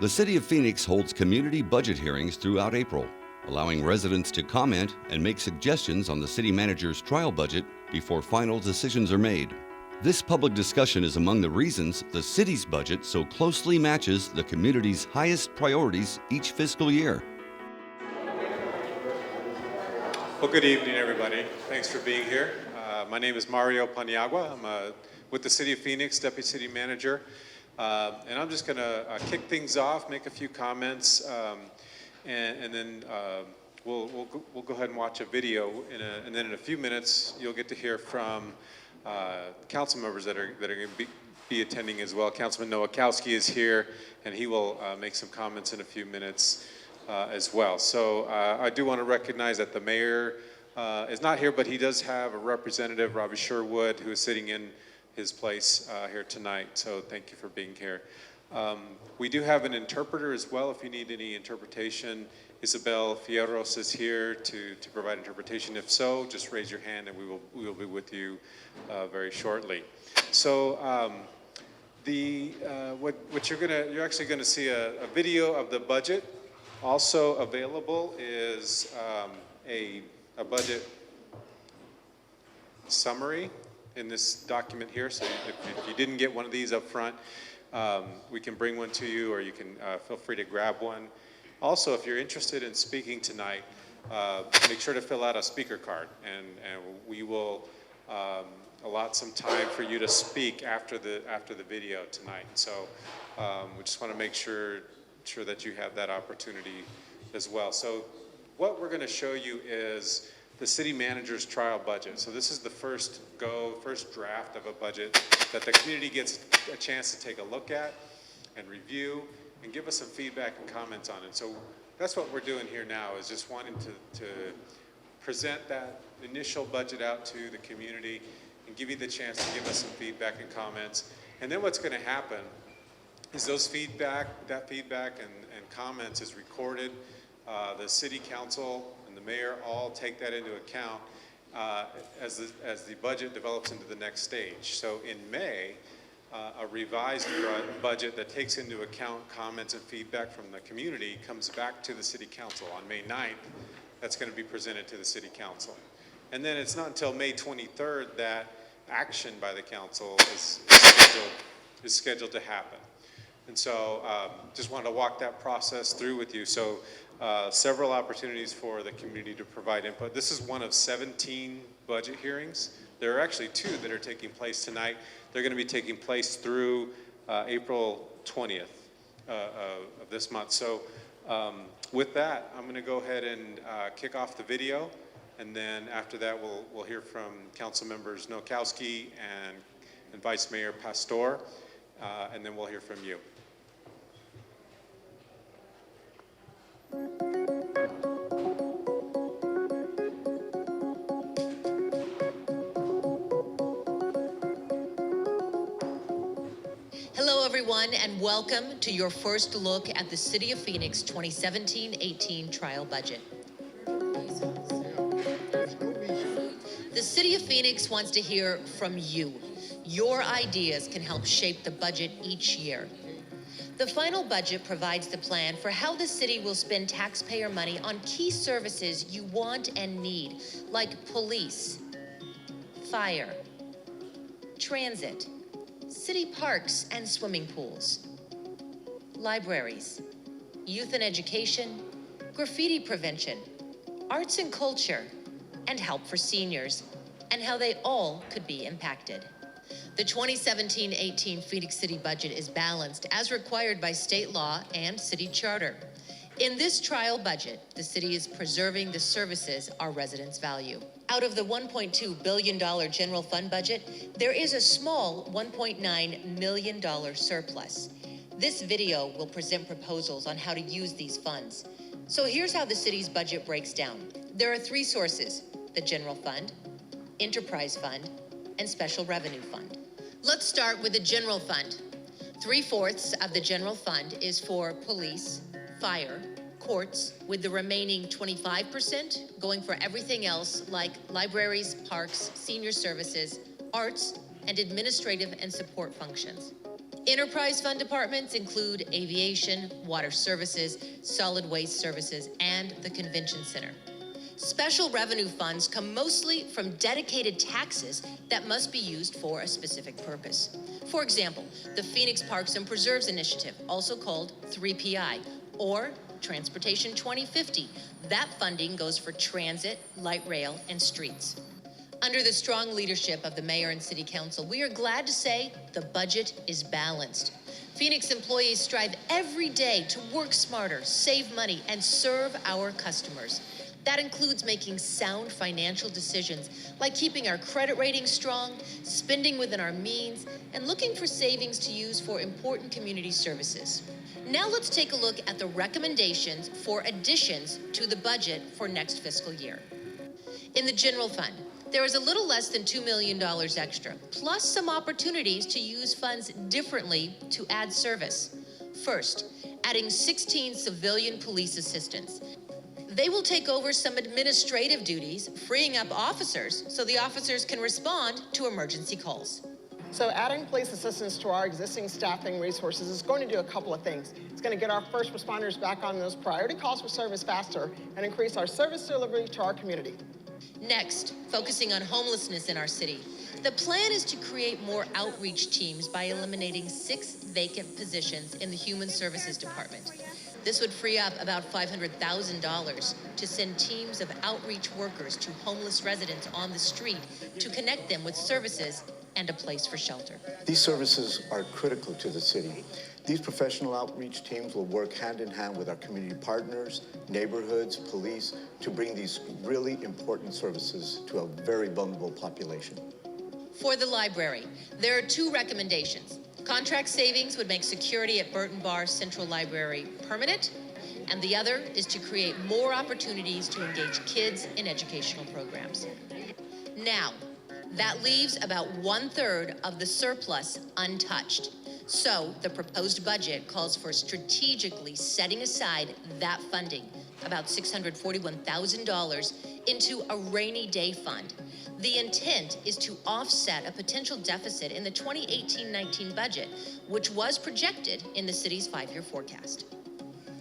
The City of Phoenix holds community budget hearings throughout April, allowing residents to comment and make suggestions on the city manager's trial budget before final decisions are made. This public discussion is among the reasons the city's budget so closely matches the community's highest priorities each fiscal year. Well, good evening, everybody. Thanks for being here. My name is Mario Paniagua. I'm with the City of Phoenix, Deputy City Manager. And I'm just going to kick things off, make a few comments, and then we'll go ahead and watch a video. And then in a few minutes, you'll get to hear from council members that are going to be attending as well. Councilman Nowakowski is here, and he will make some comments in a few minutes as well. So I do want to recognize that the mayor is not here, but he does have a representative, Robbie Sherwood, who is sitting in his place here tonight, so thank you for being here. We do have an interpreter as well if you need any interpretation. Isabel Fierros is here to provide interpretation. If so, just raise your hand and we will be with you very shortly. So what you're actually gonna see a video of the budget. Also available is a budget summary in this document here, so if you didn't get one of these up front, we can bring one to you, or you can feel free to grab one. Also, if you're interested in speaking tonight, make sure to fill out a speaker card, and we will allot some time for you to speak after the video tonight. So we just want to make sure that you have that opportunity as well. So what we're going to show you is the city manager's trial budget. So this is the first draft of a budget that the community gets a chance to take a look at and review and give us some feedback and comments on it. So that's what we're doing here now, is just wanting to present that initial budget out to the community and give you the chance to give us some feedback and comments. And then what's going to happen is that feedback and comments is recorded. The city council and the mayor all take that into account as the budget develops into the next stage. So in May, a revised budget that takes into account comments and feedback from the community comes back to the city council. On May 9th, that's going to be presented to the city council. And then it's not until May 23rd that action by the council is scheduled to happen. And so just wanted to walk that process through with you. So several opportunities for the community to provide input. This is one of 17 budget hearings. There are actually 2 that are taking place tonight. They're going to be taking place through April 20th of this month. So with that, I'm going to go ahead and kick off the video. And then after that, we'll hear from council members Nowakowski and Vice Mayor Pastor. And then we'll hear from you. Hello, everyone, and welcome to your first look at the City of Phoenix 2017-18 trial budget. The City of Phoenix wants to hear from you. Your ideas can help shape the budget each year. The final budget provides the plan for how the city will spend taxpayer money on key services you want and need, like police, fire, transit, city parks and swimming pools, libraries, youth and education, graffiti prevention, arts and culture, and help for seniors, and how they all could be impacted. The 2017-18 Phoenix City budget is balanced as required by state law and city charter. In this trial budget, the city is preserving the services our residents value. Out of the $1.2 billion general fund budget, there is a small $1.9 million surplus. This video will present proposals on how to use these funds. So here's how the city's budget breaks down. There are 3 sources: the general fund, enterprise fund, and special revenue fund. Let's start with the general fund. 3/4 of the general fund is for police, fire, courts, with the remaining 25% going for everything else like libraries, parks, senior services, arts, and administrative and support functions. Enterprise fund departments include aviation, water services, solid waste services, and the convention center. Special revenue funds come mostly from dedicated taxes that must be used for a specific purpose. For example, the Phoenix Parks and Preserves Initiative, also called 3PI, or Transportation 2050. That funding goes for transit, light rail, and streets. Under the strong leadership of the mayor and city council, we are glad to say the budget is balanced. Phoenix employees strive every day to work smarter, save money, and serve our customers. That includes making sound financial decisions, like keeping our credit rating strong, spending within our means, and looking for savings to use for important community services. Now let's take a look at the recommendations for additions to the budget for next fiscal year. In the general fund, there is a little less than $2 million extra, plus some opportunities to use funds differently to add service. First, adding 16 civilian police assistants. They will take over some administrative duties, freeing up officers so the officers can respond to emergency calls. So adding police assistants to our existing staffing resources is going to do a couple of things. It's going to get our first responders back on those priority calls for service faster and increase our service delivery to our community. Next, focusing on homelessness in our city. The plan is to create more outreach teams by eliminating 6 vacant positions in the Human Services Department. This would free up about $500,000 to send teams of outreach workers to homeless residents on the street to connect them with services and a place for shelter. These services are critical to the city. These professional outreach teams will work hand in hand with our community partners, neighborhoods, police, to bring these really important services to a very vulnerable population. For the library, there are 2 recommendations. Contract savings would make security at Burton Bar Central Library permanent, and the other is to create more opportunities to engage kids in educational programs. Now, that leaves about 1/3 of the surplus untouched. So the proposed budget calls for strategically setting aside that funding, about $641,000, into a rainy day fund. The intent is to offset a potential deficit in the 2018-19 budget, which was projected in the city's 5-year forecast.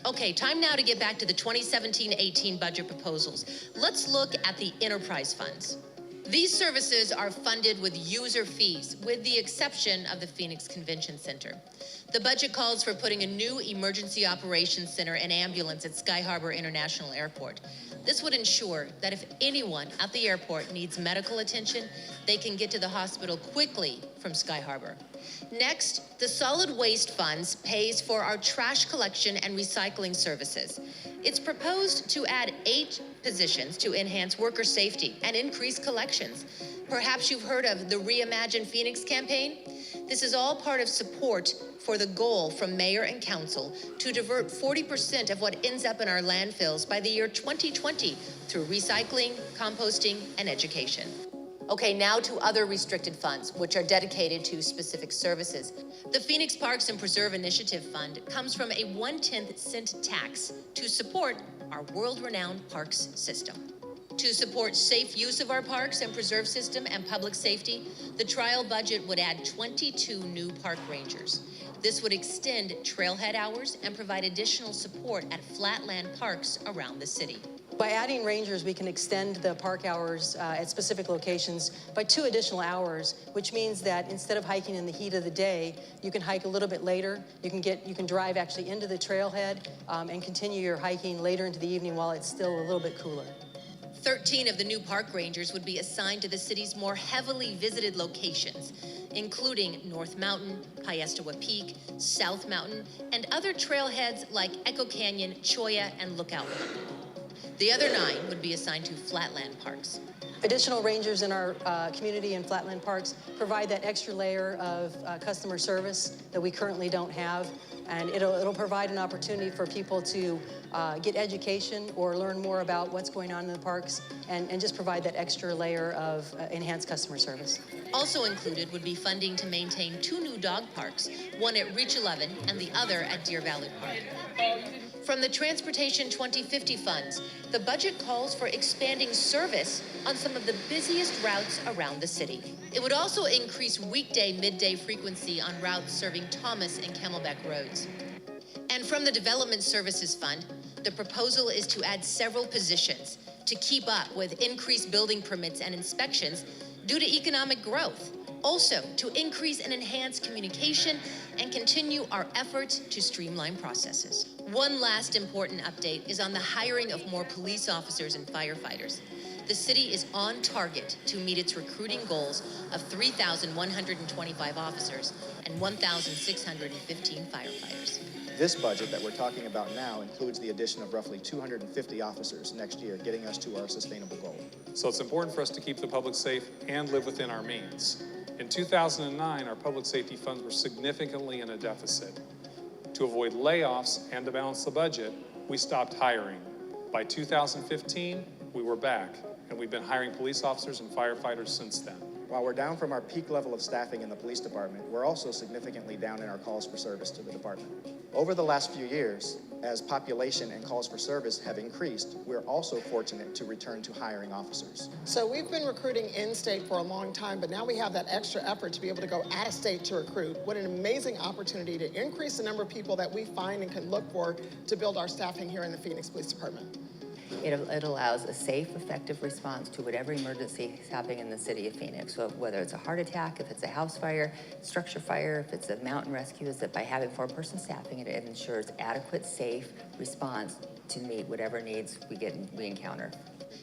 Okay, time now to get back to the 2017-18 budget proposals. Let's look at the enterprise funds. These services are funded with user fees, with the exception of the Phoenix Convention Center. The budget calls for putting a new emergency operations center and ambulance at Sky Harbor International Airport. This would ensure that if anyone at the airport needs medical attention, they can get to the hospital quickly from Sky Harbor. Next, the solid waste funds pays for our trash collection and recycling services. It's proposed to add 8 positions to enhance worker safety and increase collections. Perhaps you've heard of the Reimagine Phoenix campaign. This is all part of support for the goal from mayor and council to divert 40% of what ends up in our landfills by the year 2020 through recycling, composting, and education. Okay, now to other restricted funds, which are dedicated to specific services. The Phoenix Parks and Preserve Initiative Fund comes from a 1/10 cent tax to support our world-renowned parks system. To support safe use of our parks and preserve system and public safety, the trial budget would add 22 new park rangers. This would extend trailhead hours and provide additional support at flatland parks around the city. By adding rangers, we can extend the park hours at specific locations by 2 additional hours, which means that instead of hiking in the heat of the day, you can hike a little bit later. You can drive actually into the trailhead and continue your hiking later into the evening while it's still a little bit cooler. 13 of the new park rangers would be assigned to the city's more heavily visited locations, including North Mountain, Piestewa Peak, South Mountain, and other trailheads like Echo Canyon, Cholla, and Lookout. The other 9 would be assigned to flatland parks. Additional rangers in our community and flatland parks provide that extra layer of customer service that we currently don't have, and it'll provide an opportunity for people to get education or learn more about what's going on in the parks and just provide that extra layer of enhanced customer service. Also included would be funding to maintain 2 new dog parks, one at Reach 11 and the other at Deer Valley Park. From the Transportation 2050 funds, the budget calls for expanding service on some of the busiest routes around the city. It would also increase weekday midday frequency on routes serving Thomas and Camelback roads. And from the Development Services Fund, the proposal is to add several positions to keep up with increased building permits and inspections due to economic growth. Also, to increase and enhance communication and continue our efforts to streamline processes. One last important update is on the hiring of more police officers and firefighters. The city is on target to meet its recruiting goals of 3,125 officers and 1,615 firefighters. This budget that we're talking about now includes the addition of roughly 250 officers next year, getting us to our sustainable goal. So it's important for us to keep the public safe and live within our means. In 2009, our public safety funds were significantly in a deficit. To avoid layoffs and to balance the budget, we stopped hiring. By 2015, we were back, and we've been hiring police officers and firefighters since then. While we're down from our peak level of staffing in the police department, we're also significantly down in our calls for service to the department. Over the last few years, as population and calls for service have increased, we're also fortunate to return to hiring officers. So we've been recruiting in-state for a long time, but now we have that extra effort to be able to go out of state to recruit. What an amazing opportunity to increase the number of people that we find and can look for to build our staffing here in the Phoenix Police Department. It allows a safe, effective response to whatever emergency is happening in the city of Phoenix. So whether it's a heart attack, if it's a house fire, structure fire, if it's a mountain rescue, is that by having four-person staffing, it ensures adequate, safe response to meet whatever needs we encounter.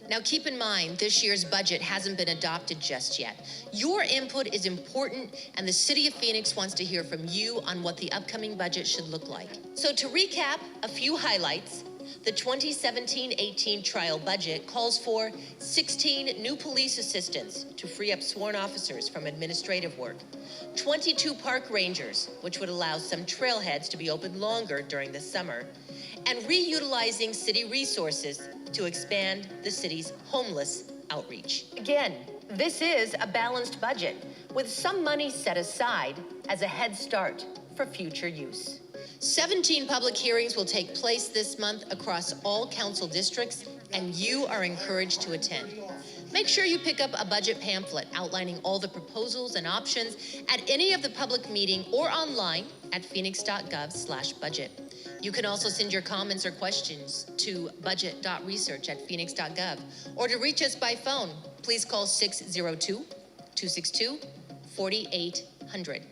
Now keep in mind, this year's budget hasn't been adopted just yet. Your input is important, and the City of Phoenix wants to hear from you on what the upcoming budget should look like. So to recap a few highlights, the 2017-18 trial budget calls for 16 new police assistants to free up sworn officers from administrative work, 22 park rangers, which would allow some trailheads to be open longer during the summer, and reutilizing city resources to expand the city's homeless outreach. Again, this is a balanced budget with some money set aside as a head start for future use. 17 public hearings will take place this month across all council districts, and you are encouraged to attend. Make sure you pick up a budget pamphlet outlining all the proposals and options at any of the public meeting or online at phoenix.gov/budget. You can also send your comments or questions to budget.research@phoenix.gov, or to reach us by phone, please call 602-262-4800.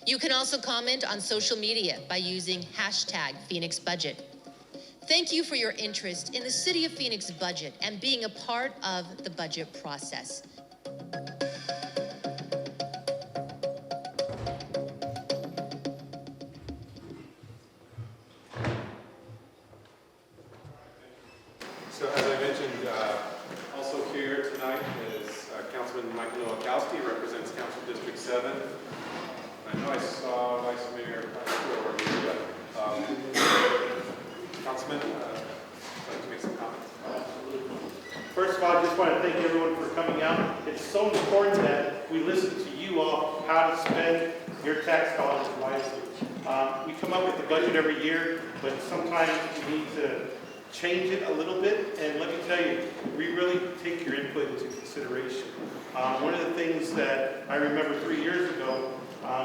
You can also comment on social media by using #PhoenixBudget. Thank you for your interest in the City of Phoenix budget and being a part of the budget process. So as I mentioned, also here tonight is Councilman Michael Nowakowski, represents Council District 7. I know I saw Vice Mayor over here, but Councilman, I'd like to make some comments. First of all, I just want to thank everyone for coming out. It's so important that we listen to you all, how to spend your tax dollars wisely. We come up with the budget every year, but sometimes we need to change it a little bit. And let me tell you, we really take your input into consideration. One of the things that I remember 3 years ago,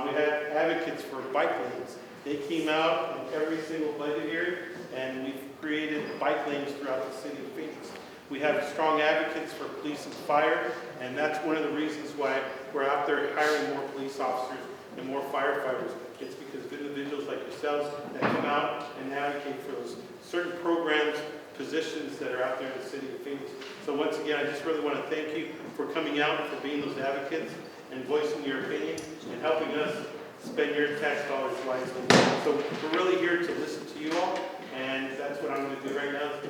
we had advocates for bike lanes. They came out in every single budget hearing, and we've created bike lanes throughout the city of Phoenix. We have strong advocates for police and fire, and that's one of the reasons why we're out there hiring more police officers and more firefighters. It's because of individuals like yourselves that come out and advocate for those certain programs, positions that are out there in the city of Phoenix. So once again, I just really want to thank you for coming out, for being those advocates, and voicing your opinion, and helping us spend your tax dollars wisely. So we're really here to listen to you all, and that's what I'm going to do right now. Be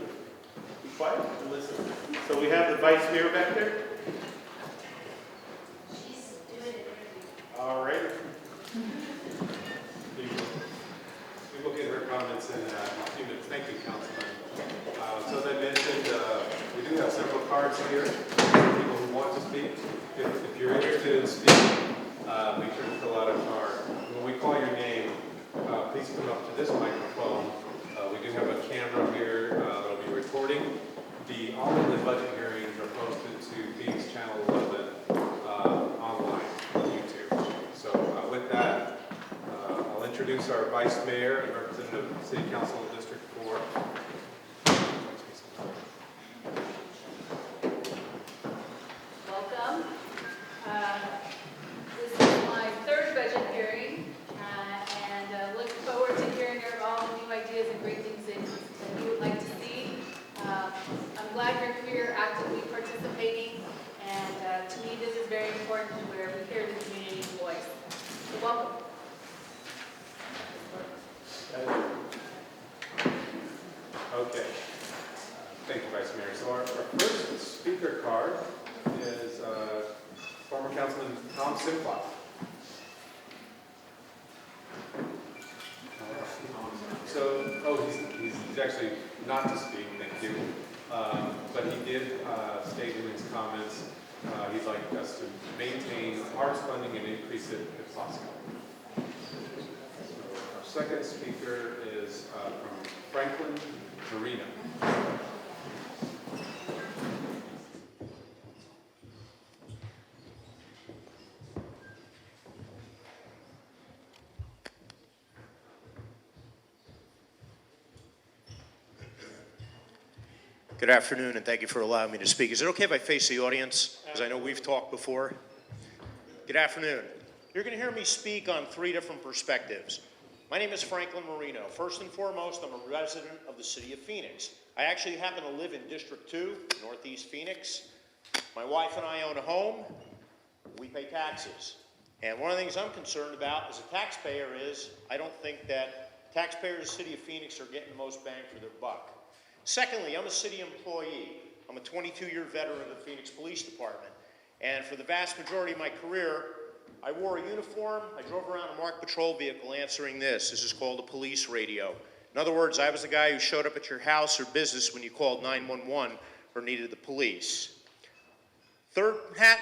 quiet and listen. So we have the Vice Mayor back there. All right. We will get her comments in a few minutes. Thank you, Councilman. So as I mentioned, we do have several cards here for people who want to speak. If you're interested in speaking, make sure to fill out a card. When we call your name, please come up to this microphone. We do have a camera here that'll be recording. All of the budget hearings are posted to Phoenix Channel 11 online. introduce our Vice Mayor and Representative of the City Council of District 4. Welcome. This is my third budget hearing, and look forward to hearing all the new ideas and great things that you would like to see. I'm glad you're here actively participating, and to me this is very important where we hear the community's voice. So welcome. Okay. Thank you, Vice Mayor. So our first speaker card is former Councilman Tom Simplot. So, he's actually not to speak, thank you. But he did state in his comments he'd like us to maintain arts funding and increase it if possible. So our second speaker is from Franklin Marino. Good afternoon, and thank you for allowing me to speak. Is it okay if I face the audience? Because I know we've talked before. Good afternoon. You're going to hear me speak on three different perspectives. My name is Franklin Marino. First and foremost, I'm a resident of the city of Phoenix. I actually happen to live in District 2, Northeast Phoenix. My wife and I own a home. We pay taxes. And one of the things I'm concerned about as a taxpayer is I don't think that taxpayers in the city of Phoenix are getting the most bang for their buck. Secondly, I'm a city employee. I'm a 22-year veteran of the Phoenix Police Department. And for the vast majority of my career, I wore a uniform. I drove around a marked patrol vehicle answering this. This is called a police radio. In other words, I was the guy who showed up at your house or business when you called 911 or needed the police. Third hat,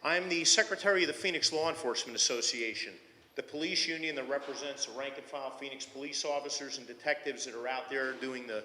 I'm the secretary of the Phoenix Law Enforcement Association, the police union that represents the rank and file Phoenix police officers and detectives that are out there doing the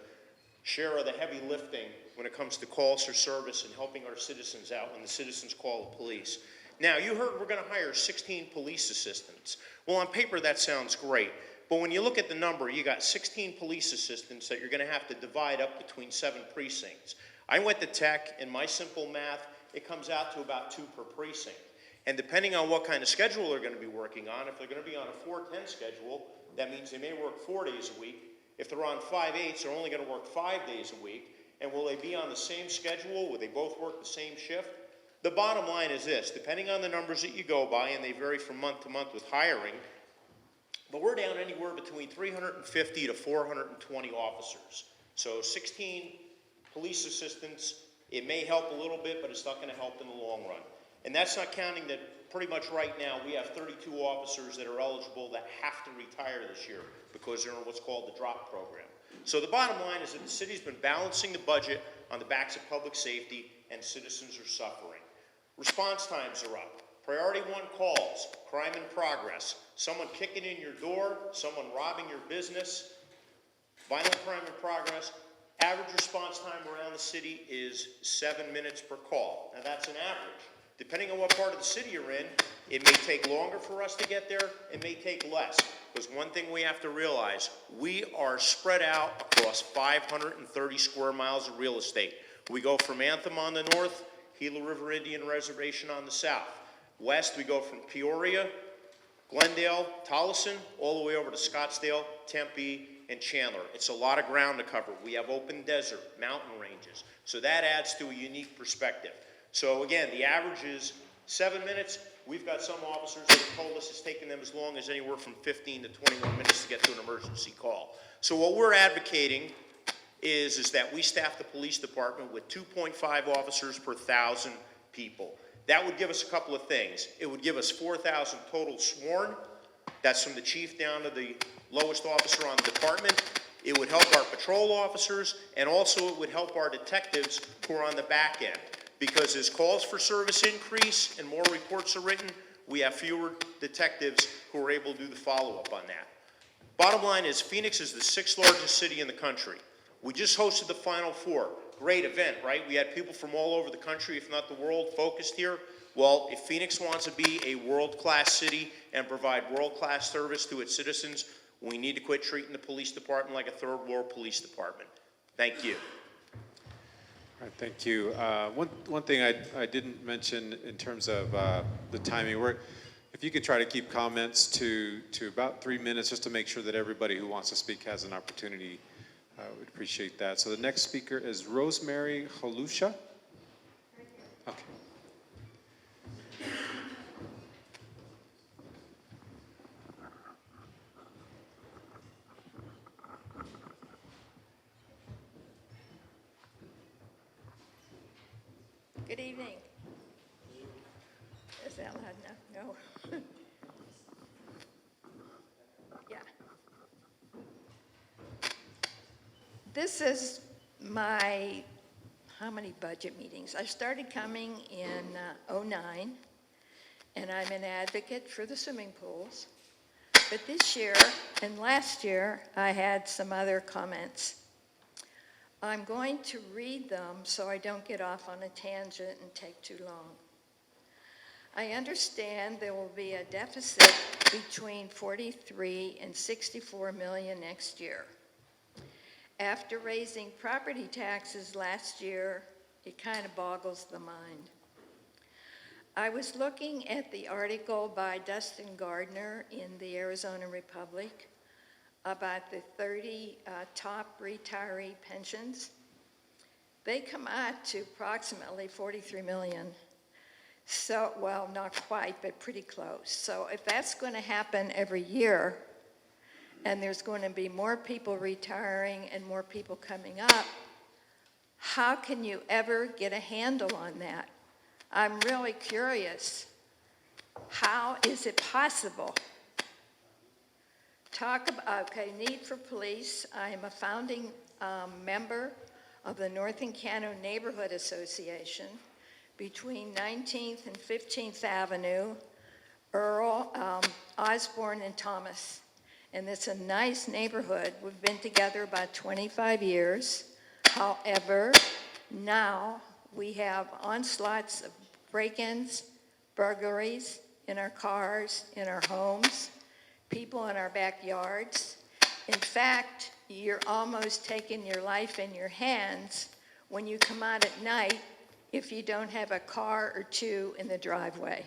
share of the heavy lifting when it comes to calls for service and helping our citizens out when the citizens call the police. Now, you heard we're going to hire 16 police assistants. Well, on paper, that sounds great. But when you look at the number, you got 16 police assistants that you're going to have to divide up between 7 precincts. I went to tech, and my simple math, it comes out to about 2 per precinct. And depending on what kind of schedule they're going to be working on, if they're going to be on a 4-10 schedule, that means they may work 4 days a week. If they're on 5/8, they're only going to work 5 days a week. And will they be on the same schedule? Will they both work the same shift? The bottom line is this, depending on the numbers that you go by, and they vary from month to month with hiring, but we're down anywhere between 350 to 420 officers. So 16 police assistants, it may help a little bit, but it's not going to help in the long run. And that's not counting that pretty much right now we have 32 officers that are eligible that have to retire this year because they're in what's called the drop program. So the bottom line is that the city's been balancing the budget on the backs of public safety, and citizens are suffering. Response times are up. Priority 1 calls, crime in progress, someone kicking in your door, someone robbing your business, violent crime in progress. Average response time around the city is 7 minutes per call. Now that's an average. Depending on what part of the city you're in, it may take longer for us to get there, it may take less. Because one thing we have to realize, we are spread out across 530 square miles of real estate. We go from Anthem on the north, Gila River Indian Reservation on the south. West, we go from Peoria, Glendale, Tolleson, all the way over to Scottsdale, Tempe, and Chandler. It's a lot of ground to cover. We have open desert, mountain ranges. So that adds to a unique perspective. So again, the average is 7 minutes. We've got some officers that have told us it's taken them as long as anywhere from 15 to 21 minutes to get to an emergency call. So what we're advocating is that we staff the police department with 2.5 officers per 1,000 people. That would give us a couple of things. It would give us 4,000 total sworn. That's from the chief down to the lowest officer on the department. It would help our patrol officers, and also it would help our detectives who are on the back end. Because as calls for service increase and more reports are written, we have fewer detectives who are able to do the follow-up on that. Bottom line is Phoenix is the 6th largest city in the country. We just hosted the Final Four. Great event, right? We had people from all over the country, if not the world, focused here. Well, if Phoenix wants to be a world-class city and provide world-class service to its citizens, We need to quit treating the police department like a third world police department. Thank you. All right, thank you. One thing I didn't mention in terms of the timing, if you could try to keep comments to about 3 minutes, just to make sure that everybody who wants to speak has an opportunity, we'd appreciate that. So the next speaker is Rosemary Halusha. Okay. Good evening. Is that loud enough? No. Yeah. This is my, how many budget meetings? I started coming in '09, and I'm an advocate for the swimming pools. But this year and last year, I had some other comments. I'm going to read them so I don't get off on a tangent and take too long. I understand there will be a deficit between 43 and 64 million next year. After raising property taxes last year, it kind of boggles the mind. I was looking at the article by Dustin Gardner in the Arizona Republic about the 30 top retiree pensions. They come out to approximately 43 million. So, well, not quite, but pretty close. So if that's going to happen every year, and there's going to be more people retiring and more people coming up, how can you ever get a handle on that? I'm really curious. How is it possible? Talk about, okay, need for police. I am a founding member of the North Encanto Neighborhood Association between 19th and 15th Avenue, Earl, Osborne, and Thomas. And it's a nice neighborhood. We've been together about 25 years. However, now we have onslaughts of break-ins, burglaries in our cars, in our homes, people in our backyards. In fact, you're almost taking your life in your hands when you come out at night if you don't have a car or two in the driveway.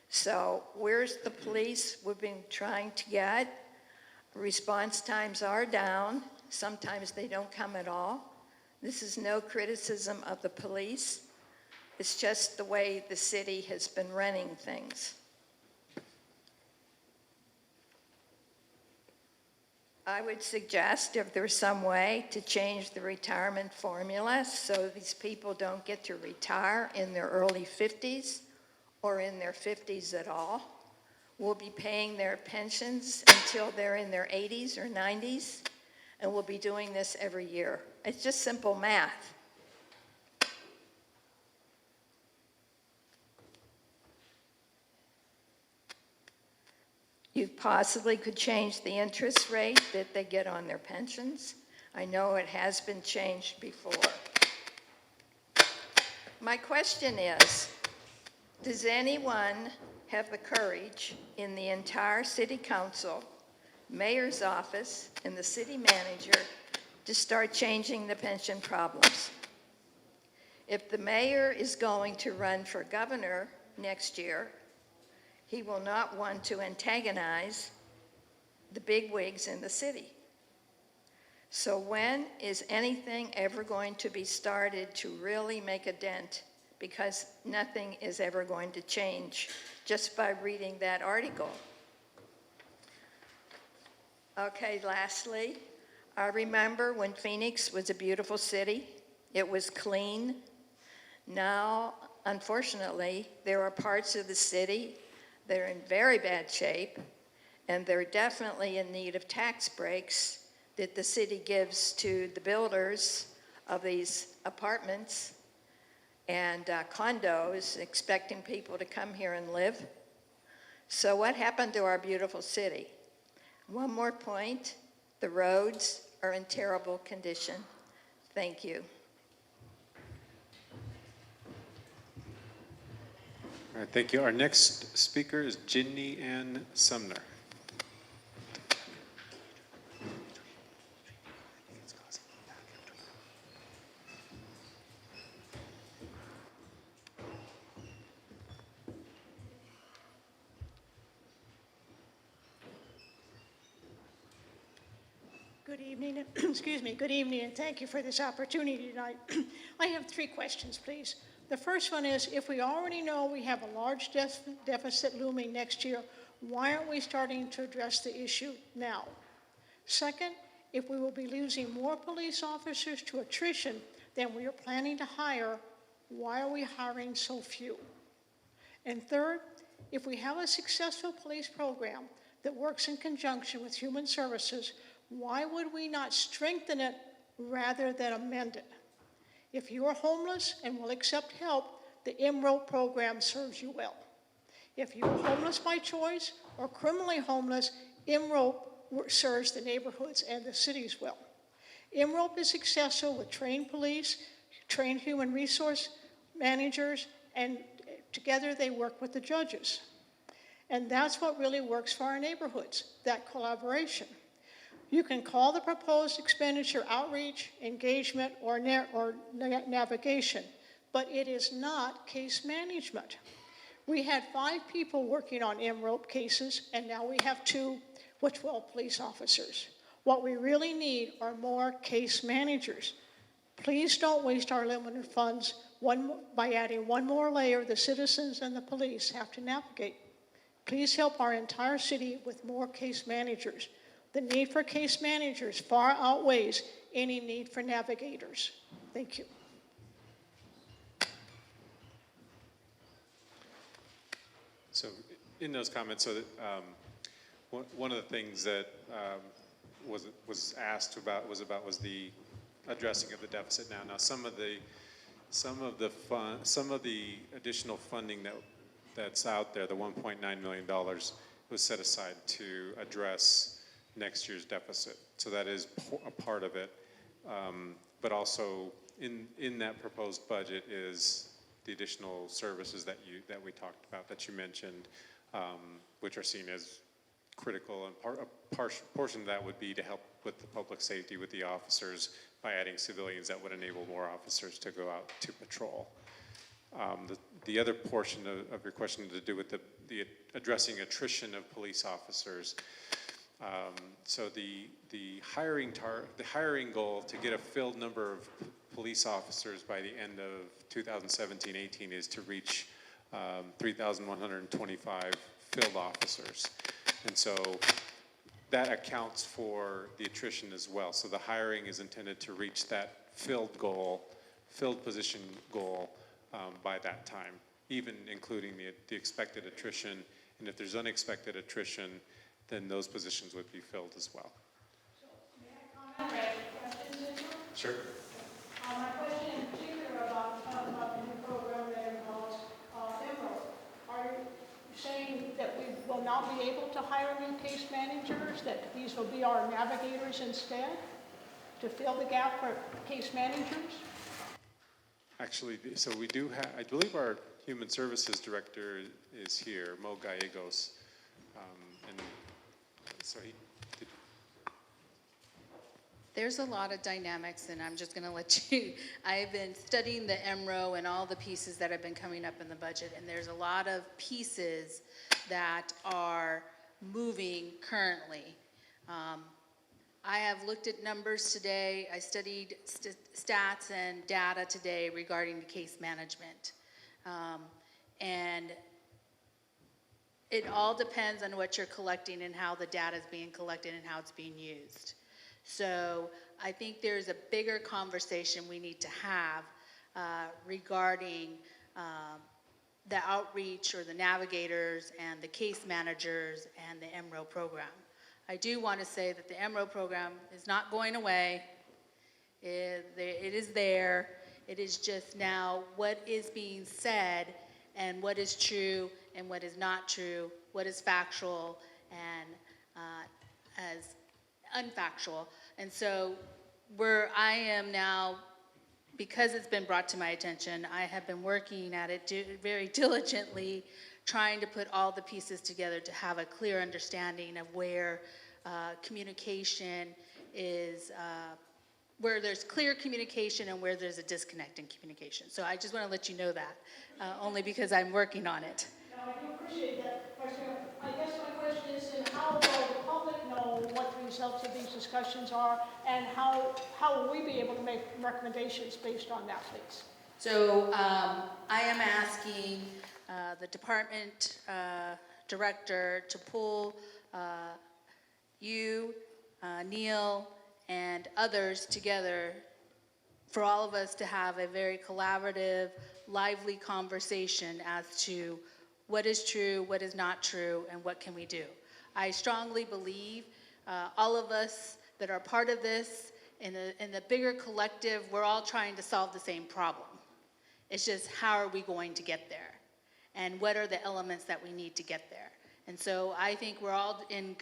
So where's the police we've been trying to get? Response times are down. Sometimes they don't come at all. This is no criticism of the police. It's just the way the city has been running things. I would suggest if there's some way to change the retirement formula so these people don't get to retire in their early 50s or in their 50s at all. We'll be paying their pensions until they're in their 80s or 90s, and we'll be doing this every year. It's just simple math. You possibly could change the interest rate that they get on their pensions. I know it has been changed before. My question is, does anyone have the courage in the entire city council, mayor's office, and the city manager to start changing the pension problems? If the mayor is going to run for governor next year, he will not want to antagonize the bigwigs in the city. So when is anything ever going to be started to really make a dent? Because nothing is ever going to change just by reading that article. Okay, lastly, I remember when Phoenix was a beautiful city. It was clean. Now, unfortunately, there are parts of the city that are in very bad shape, and they're definitely in need of tax breaks that the city gives to the builders of these apartments and condos, expecting people to come here and live. So what happened to our beautiful city? One more point, the roads are in terrible condition. Thank you. All right, thank you. Our next speaker is Ginny Ann Sumner. Good evening, excuse me, good evening, and thank you for this opportunity tonight. I have 3 questions, please. The first one is, if we already know we have a large deficit looming next year, why aren't we starting to address the issue now? Second, if we will be losing more police officers to attrition than we are planning to hire, why are we hiring so few? And third, if we have a successful police program that works in conjunction with human services, why would we not strengthen it rather than amend it? If you are homeless and will accept help, the MRO program serves you well. If you are homeless by choice or criminally homeless, MRO serves the neighborhoods and the cities well. MRO is successful with trained police, trained human resource managers, and together they work with the judges. And that's what really works for our neighborhoods, that collaboration. You can call the proposed expenditure outreach, engagement, or navigation, but it is not case management. We had 5 people working on MROPE cases, and now we have 2 with 12 police officers. What we really need are more case managers. Please don't waste our limited funds by adding one more layer the citizens and the police have to navigate. Please help our entire city with more case managers. The need for case managers far outweighs any need for navigators. Thank you. So in those comments, so that, one of the things that was asked about was the addressing of the deficit now. Now some of the additional funding that's out there, the $1.9 million, was set aside to address next year's deficit. So that is a part of it. But also in that proposed budget is the additional services that we talked about, that you mentioned, which are seen as critical, and a portion of that would be to help with the public safety with the officers by adding civilians that would enable more officers to go out to patrol. The other portion of your question to do with the addressing attrition of police officers. So the hiring goal to get a filled number of police officers by the end of 2017-18 is to reach 3,125 filled officers. And so that accounts for the attrition as well. So the hiring is intended to reach that filled position goal by that time, even including the expected attrition. And if there's unexpected attrition, then those positions would be filled as well. So may I comment or ask questions? Sure. My question in particular about the new program that involves Emerald. Are you saying that we will not be able to hire new case managers, that these will be our navigators instead to fill the gap for case managers? Actually, so we do have, I believe our Human Services Director is here, Mo Gallegos. And so There's a lot of dynamics, and I'm just going to let you, I've been studying the MRO and all the pieces that have been coming up in the budget, and there's a lot of pieces that are moving currently. I have looked at numbers today. I studied stats and data today regarding the case management. And it all depends on what you're collecting and how the data is being collected and how it's being used. So I think there's a bigger conversation we need to have regarding the outreach or the navigators and the case managers and the MRO program. I do want to say that the MRO program is not going away. It is there. It is just now what is being said and what is true and what is not true, what is factual and as unfactual. And so I am now, because it's been brought to my attention, I have been working at it very diligently, trying to put all the pieces together to have a clear understanding of where communication is, where there's clear communication and where there's a disconnect in communication. So I just want to let you know that, only because I'm working on it. No, I do appreciate that. I guess my question is, how will the public know what we results of these discussions are, and how will we be able to make recommendations based on that, please? So I am asking the department director to pull you, Neil, and others together for all of us to have a very collaborative, lively conversation as to what is true, what is not true, and what can we do. I strongly believe all of us that are part of this, in the bigger collective, we're all trying to solve the same problem. It's just how are we going to get there? And what are the elements that we need to get there? And so I think we're all in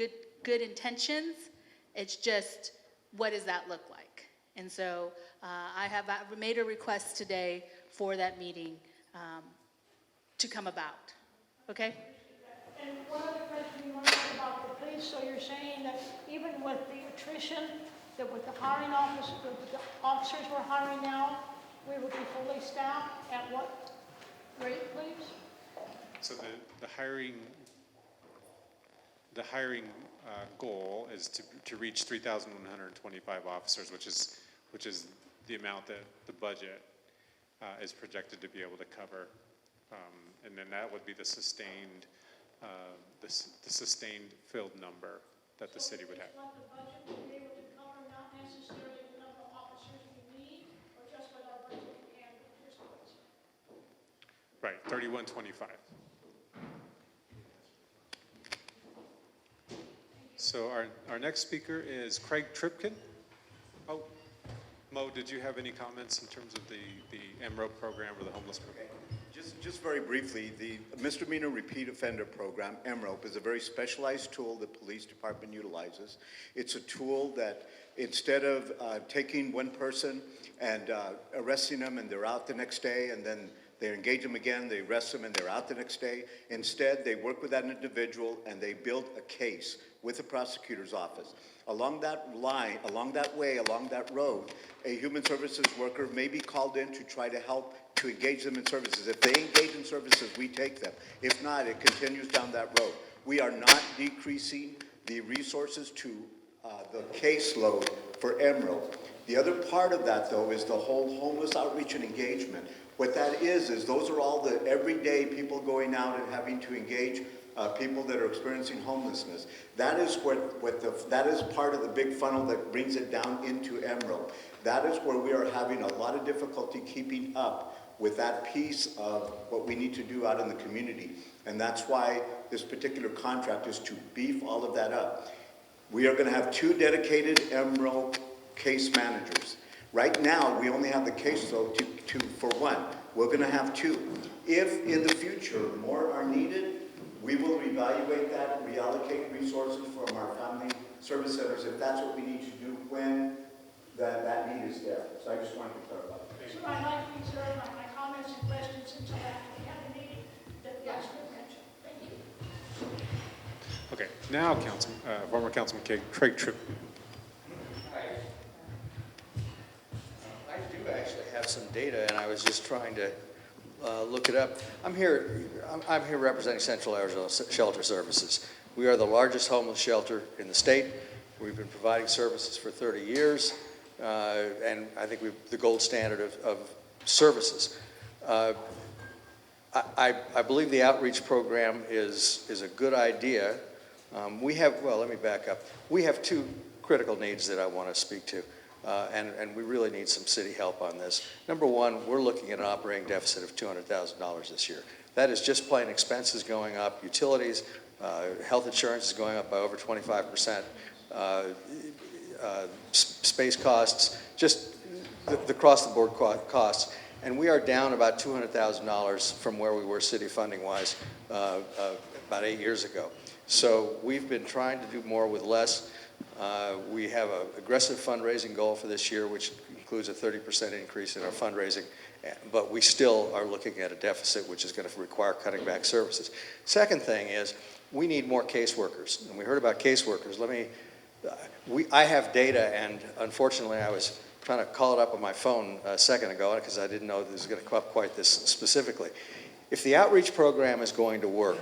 good intentions. It's just, what does that look like? And so I have made a request today for that meeting to come about. Okay? And one other question you want to talk about the police. So you're saying that even with the attrition, that with the hiring office, the officers we're hiring now, we will be fully staffed at what rate, please? So the hiring goal is to reach 3,125 officers, which is the amount that the budget is projected to be able to cover, and then that would be the sustained filled number that the city would have. What the budget will be able to cover, not necessarily the number of officers we need, or just what our budget can do. Right, 3,125. So our next speaker is Craig Tripkin. Oh, Mo, did you have any comments in terms of the MRO program or the homeless program? Just very briefly, the Misdemeanor Repeat Offender Program, MROP, is a very specialized tool the police department utilizes. It's a tool that instead of taking one person and arresting them and they're out the next day, and then they engage them again, they arrest them and they're out the next day, instead they work with that individual and they build a case with the prosecutor's office. Along that line, along that way, along that road, a human services worker may be called in to try to help to engage them in services. If they engage in services, we take them. If not, it continues down that road. We are not decreasing the resources to the caseload for MRO. The other part of that, though, is the whole homeless outreach and engagement. What that is those are all the everyday people going out and having to engage people that are experiencing homelessness. That is that is part of the big funnel that brings it down into MRO. That is where we are having a lot of difficulty keeping up with that piece of what we need to do out in the community. And that's why this particular contract is to beef all of that up. We are going to have 2 dedicated MRO case managers. Right now, we only have the case though for 1. We're going to have 2. If in the future more are needed, we will evaluate that, reallocate resources from our family service centers if that's what we need to do when that need is there. So I just wanted to clarify. So I'd like to reserve my comments and questions until after we have the meeting that was mentioned. Thank you. Okay, now former Councilman Craig Tripp. Hi. I do actually have some data, and I was just trying to look it up. I'm here representing Central Arizona Shelter Services. We are the largest homeless shelter in the state. We've been providing services for 30 years, and I think we're the gold standard of services. I believe the outreach program is a good idea. Let me back up. We have 2 critical needs that I want to speak to. And we really need some city help on this. Number 1, we're looking at an operating deficit of $200,000 this year. That is just plain expenses going up, utilities, health insurance is going up by over 25%, space costs, just the across-the-board costs. And we are down about $200,000 from where we were city funding-wise about 8 years ago. So we've been trying to do more with less. We have an aggressive fundraising goal for this year, which includes a 30% increase in our fundraising, but we still are looking at a deficit, which is going to require cutting back services. Second thing is, we need more caseworkers, and we heard about caseworkers. I have data, and unfortunately, I was trying to call it up on my phone a second ago because I didn't know this was going to come up quite this specifically. If the outreach program is going to work,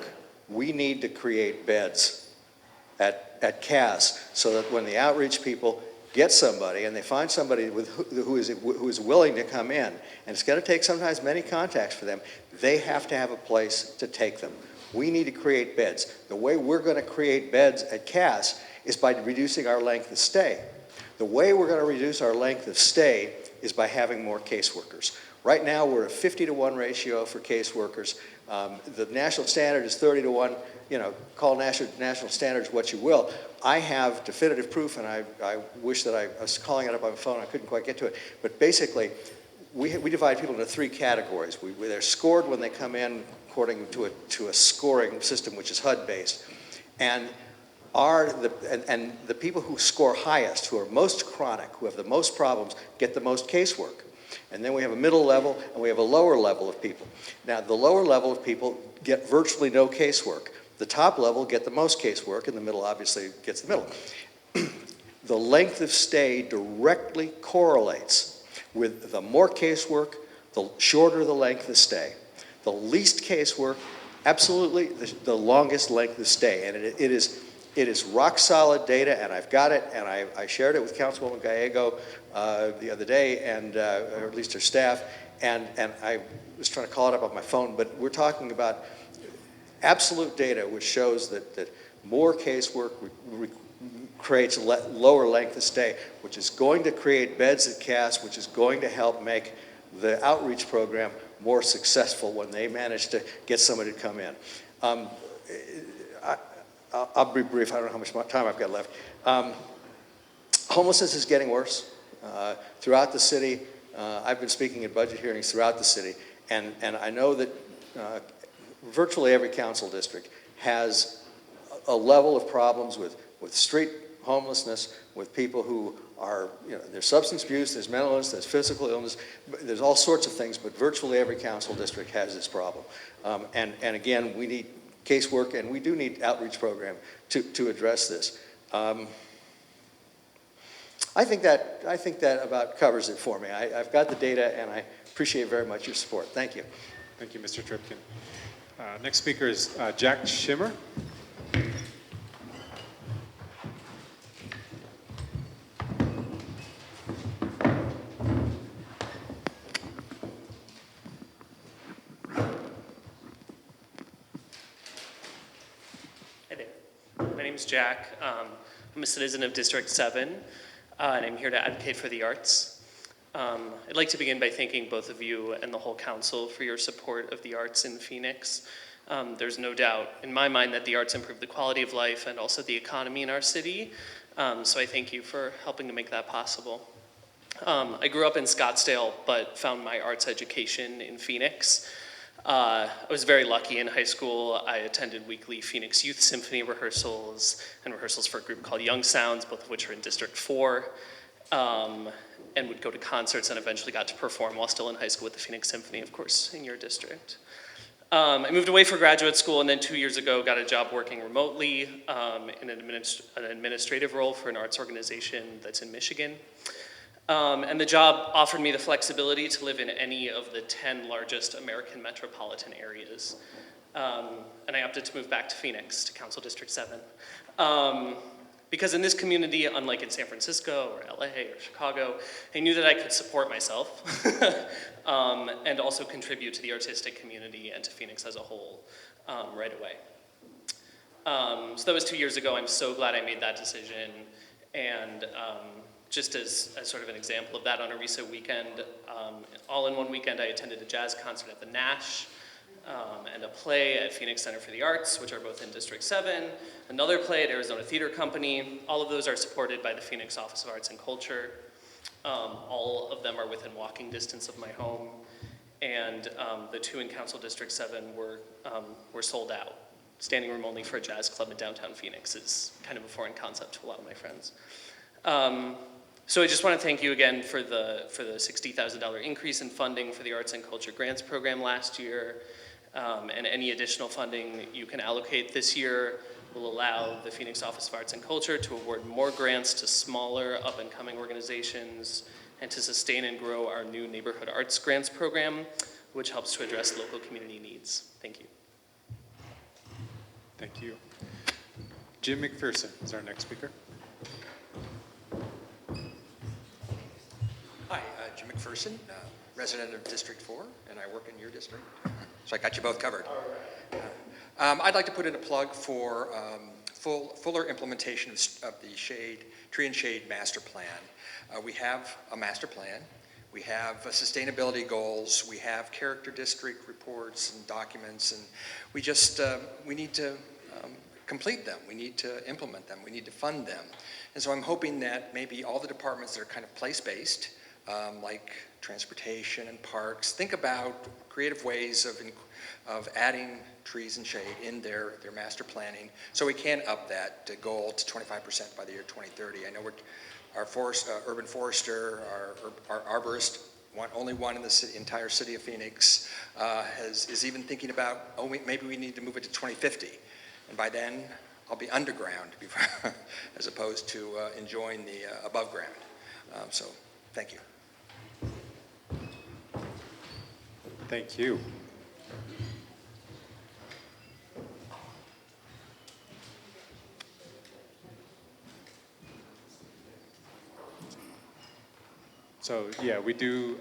we need to create beds at at CAS so that when the outreach people get somebody and they find somebody who is willing to come in, and it's going to take sometimes many contacts for them, they have to have a place to take them. We need to create beds. The way we're going to create beds at CAS is by reducing our length of stay. The way we're going to reduce our length of stay is by having more caseworkers. Right now, we're a 50-to-1 ratio for caseworkers. The national standard is 30-to-1. You know, call national standards what you will. I have definitive proof, and I wish that I was calling it up on the phone. I couldn't quite get to it. But basically, we divide people into 3 categories. They're scored when they come in according to a scoring system, which is HUD-based. And the people who score highest, who are most chronic, who have the most problems, get the most casework. And then we have a middle level and we have a lower level of people. Now, the lower level of people get virtually no casework. The top level get the most casework, and the middle obviously gets the middle. The length of stay directly correlates with the more casework, the shorter the length of stay. The least casework, absolutely the longest length of stay. And it is rock solid data, and I've got it, and I shared it with Councilwoman Gallego the other day, or at least her staff, and I was trying to call it up on my phone, but we're talking about absolute data which shows that more casework creates lower length of stay, which is going to create beds at CAS, which is going to help make the outreach program more successful when they manage to get somebody to come in. I'll be brief. I don't know how much time I've got left. Homelessness is getting worse throughout the city. I've been speaking at budget hearings throughout the city, and I know that virtually every council district has a level of problems with street homelessness, with people who are, there's substance abuse, there's mental illness, there's physical illness, there's all sorts of things, but virtually every council district has this problem. And again, we need casework, and we do need outreach program to address this. I think that about covers it for me. I've got the data, and I appreciate very much your support. Thank you. Thank you, Mr. Tripkin. Next speaker is Jack Schimmer. My name is Jack. I'm a citizen of District 7, and I'm here to advocate for the arts. I'd like to begin by thanking both of you and the whole council for your support of the arts in Phoenix. There's no doubt in my mind that the arts improve the quality of life and also the economy in our city, so I thank you for helping to make that possible. I grew up in Scottsdale, but found my arts education in Phoenix. I was very lucky in high school. I attended weekly Phoenix Youth Symphony rehearsals and rehearsals for a group called Young Sounds, both of which are in District 4, and would go to concerts and eventually got to perform while still in high school with the Phoenix Symphony, of course, in your district. I moved away for graduate school, and then 2 years ago got a job working remotely in an administrative role for an arts organization that's in Michigan. And the job offered me the flexibility to live in any of the 10 largest American metropolitan areas. And I opted to move back to Phoenix, to Council District 7. Because in this community, unlike in San Francisco or LA or Chicago, I knew that I could support myself and also contribute to the artistic community and to Phoenix as a whole right away. So that was 2 years ago. I'm so glad I made that decision. And just as sort of an example of that, on a recent weekend, all in one weekend, I attended a jazz concert at the Nash, and a play at Phoenix Center for the Arts, which are both in District 7, another play at Arizona Theater Company. All of those are supported by the Phoenix Office of Arts and Culture. All of them are within walking distance of my home, and the 2 in Council District 7 were sold out. Standing room only for a jazz club in downtown Phoenix is kind of a foreign concept to a lot of my friends. So I just want to thank you again for the $60,000 increase in funding for the Arts and Culture Grants Program last year, and any additional funding you can allocate this year will allow the Phoenix Office of Arts and Culture to award more grants to smaller up-and-coming organizations and to sustain and grow our new Neighborhood Arts Grants Program, which helps to address local community needs. Thank you. Thank you. Jim McPherson is our next speaker. Hi, Jim McPherson, resident of District 4, and I work in your district. So I got you both covered. I'd like to put in a plug for fuller implementation of the tree and shade master plan. We have a master plan. We have sustainability goals. We have character district reports and documents, and we just we need to complete them. We need to implement them. We need to fund them. And so I'm hoping that maybe all the departments that are kind of place-based, like transportation and parks, think about creative ways of adding trees and shade in their master planning, so we can up that goal to 25% by the year 2030. I know our urban forester, our arborist, only one in the entire city of Phoenix, is even thinking about, maybe we need to move it to 2050. And by then, I'll be underground as opposed to enjoying the above ground. So, thank you. Thank you. So yeah, we do,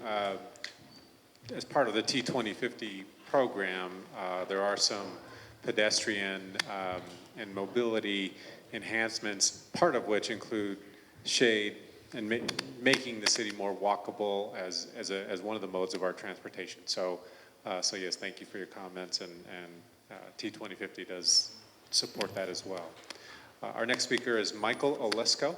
as part of the T2050 program, there are some pedestrian and mobility enhancements, part of which include shade and making the city more walkable as one of the modes of our transportation. So yes, thank you for your comments, and T2050 does support that as well. Our next speaker is Michael Olesko.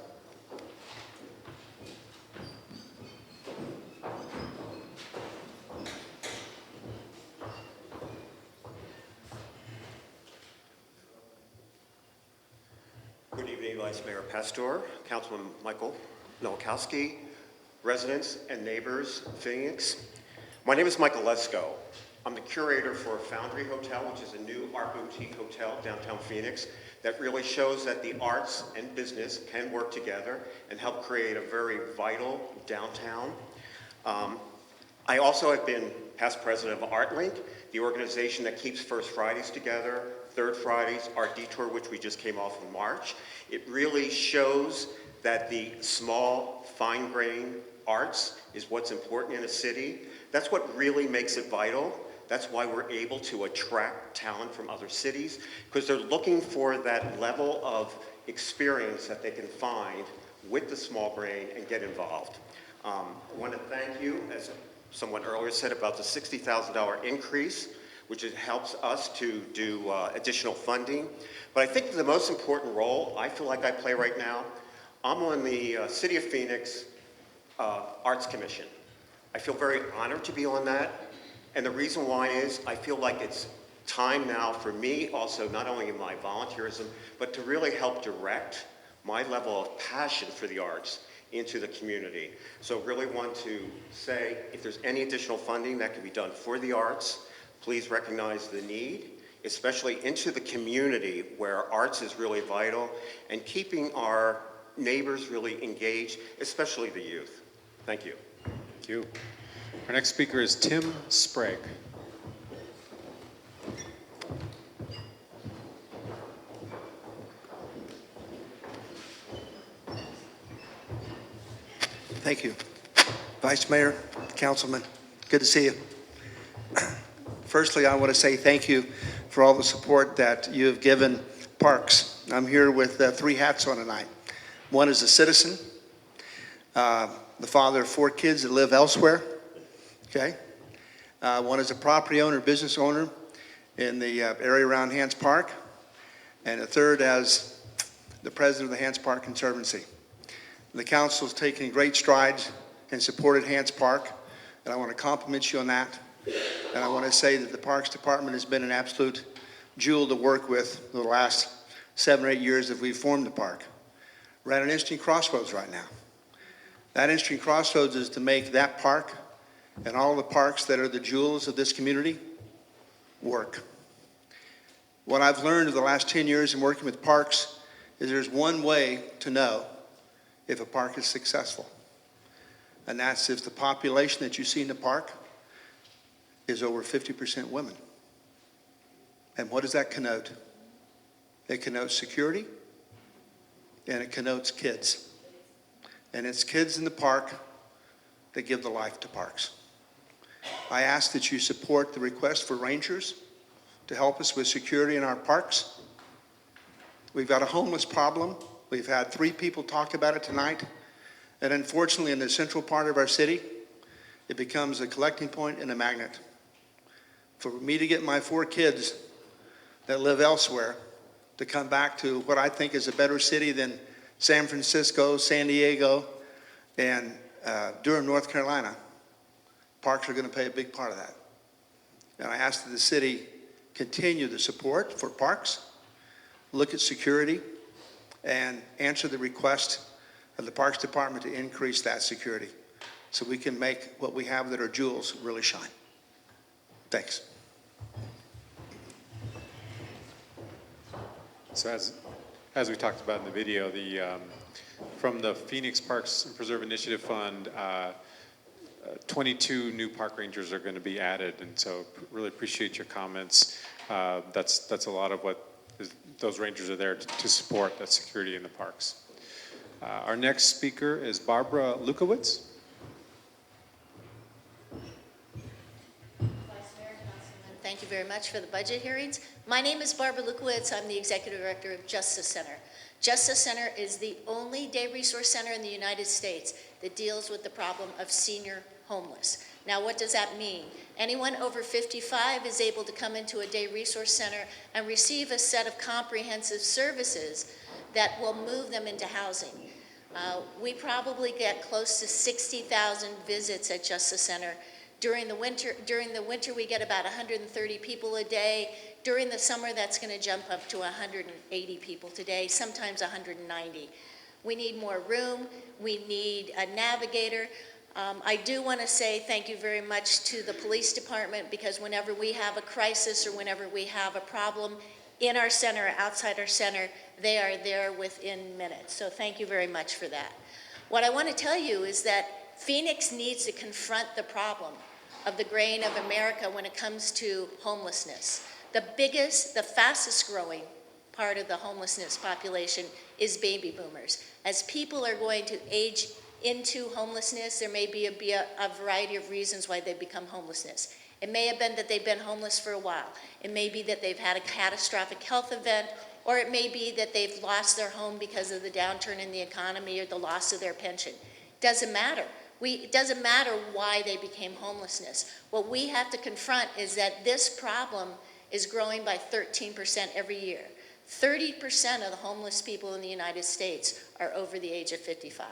Good evening, Vice Mayor Pastor, Councilman Michael Nowakowski, residents and neighbors of Phoenix. My name is Michael Lesko. I'm the curator for Foundry Hotel, which is a new art boutique hotel downtown Phoenix that really shows that the arts and business can work together and help create a very vital downtown. I also have been past president of ArtLink, the organization that keeps First Fridays together, Third Fridays, Art Detour, which we just came off in March. It really shows that the small, fine-grained arts is what's important in a city. That's what really makes it vital. That's why we're able to attract talent from other cities, because they're looking for that level of experience that they can find with the small brain and get involved. I want to thank you, as someone earlier said, about the $60,000 increase, which helps us to do additional funding. But I think the most important role I feel like I play right now, I'm on the City of Phoenix Arts Commission. I feel very honored to be on that. And the reason why is I feel like it's time now for me also, not only in my volunteerism, but to really help direct my level of passion for the arts into the community. So really want to say, if there's any additional funding that can be done for the arts, please recognize the need, especially into the community where arts is really vital, and keeping our neighbors really engaged, especially the youth. Thank you. Thank you. Our next speaker is Tim Sprague. Thank you. Vice Mayor, Councilman, good to see you. Firstly, I want to say thank you for all the support that you have given parks. I'm here with 3 hats on tonight. One is a citizen, the father of 4 kids that live elsewhere, okay? One is a property owner, business owner in the area around Hance Park, and a third as the president of the Hance Park Conservancy. The council has taken great strides and supported Hance Park, and I want to compliment you on that. And I want to say that the Parks Department has been an absolute jewel to work with the last 7 or 8 years that we've formed the park. We're at an interesting crossroads right now. That interesting crossroads is to make that park and all the parks that are the jewels of this community work. What I've learned over the last 10 years in working with parks is there's one way to know if a park is successful. And that's if the population that you see in the park is over 50% women. And what does that connote? It connotes security, and it connotes kids. And it's kids in the park that give the life to parks. I ask that you support the request for rangers to help us with security in our parks. We've got a homeless problem. We've had 3 people talk about it tonight. And unfortunately, in the central part of our city, it becomes a collecting point and a magnet. For me to get my 4 kids that live elsewhere to come back to what I think is a better city than San Francisco, San Diego, and Durham, North Carolina, parks are going to play a big part of that. And I ask that the city continue the support for parks, look at security, and answer the request of the Parks Department to increase that security so we can make what we have that are jewels really shine. Thanks. So as we talked about in the video, from the Phoenix Parks and Preserve Initiative Fund, 22 new park rangers are going to be added, and so really appreciate your comments. That's a lot of what those rangers are there to support that security in the parks. Our next speaker is Barbara Lukowitz. Thank you very much for the budget hearings. My name is Barbara Lukowitz. I'm the Executive Director of Justice Center. Justice Center is the only day resource center in the United States that deals with the problem of senior homeless. Now, what does that mean? Anyone over 55 is able to come into a day resource center and receive a set of comprehensive services that will move them into housing. We probably get close to 60,000 visits at Justice Center. During the winter, we get about 130 people a day. During the summer, that's going to jump up to 180 people today, sometimes 190. We need more room. We need a navigator. I do want to say thank you very much to the police department, because whenever we have a crisis or whenever we have a problem in our center or outside our center, they are there within minutes. So thank you very much for that. What I want to tell you is that Phoenix needs to confront the problem of the grain of America when it comes to homelessness. The fastest growing part of the homelessness population is baby boomers. As people are going to age into homelessness, there may be a variety of reasons why they become homelessness. It may have been that they've been homeless for a while. It may be that they've had a catastrophic health event, or it may be that they've lost their home because of the downturn in the economy or the loss of their pension. Doesn't matter. It doesn't matter why they became homelessness. What we have to confront is that this problem is growing by 13% every year. 30% of the homeless people in the United States are over the age of 55.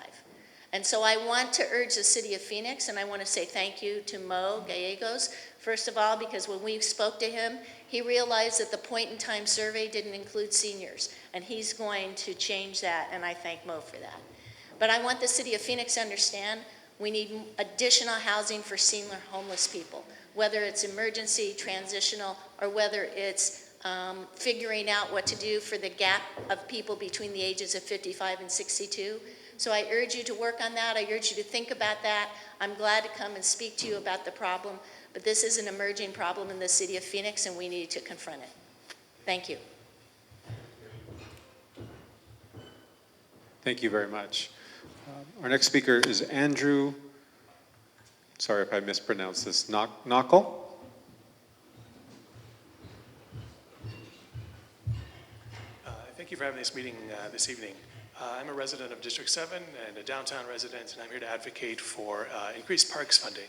And so I want to urge the city of Phoenix, and I want to say thank you to Mo Gallegos, first of all, because when we spoke to him, he realized that the point-in-time survey didn't include seniors, and he's going to change that, and I thank Mo for that. But I want the city of Phoenix to understand we need additional housing for senior homeless people, whether it's emergency, transitional, or whether it's figuring out what to do for the gap of people between the ages of 55 and 62. So I urge you to work on that. I urge you to think about that. I'm glad to come and speak to you about the problem, but this is an emerging problem in the city of Phoenix, and we need to confront it. Thank you. Thank you very much. Our next speaker is Andrew, sorry if I mispronounced this, Knockel. Thank you for having this meeting this evening. I'm a resident of District 7 and a downtown resident, and I'm here to advocate for increased parks funding.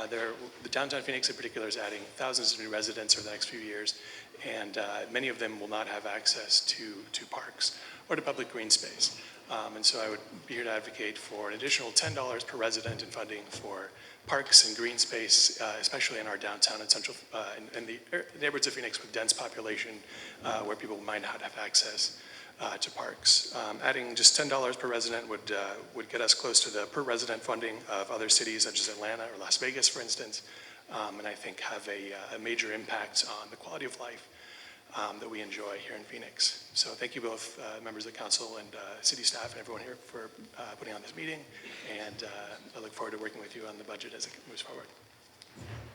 The downtown Phoenix in particular is adding thousands of new residents over the next few years, and many of them will not have access to parks or to public green space. And so I would be here to advocate for an additional $10 per resident in funding for parks and green space, especially in our downtown and central, in the neighborhoods of Phoenix with dense population, where people might not have access to parks. Adding just $10 per resident would get us close to the per resident funding of other cities such as Atlanta or Las Vegas, for instance, and I think have a major impact on the quality of life that we enjoy here in Phoenix. So thank you both members of the council and city staff and everyone here for putting on this meeting, and I look forward to working with you on the budget as it moves forward.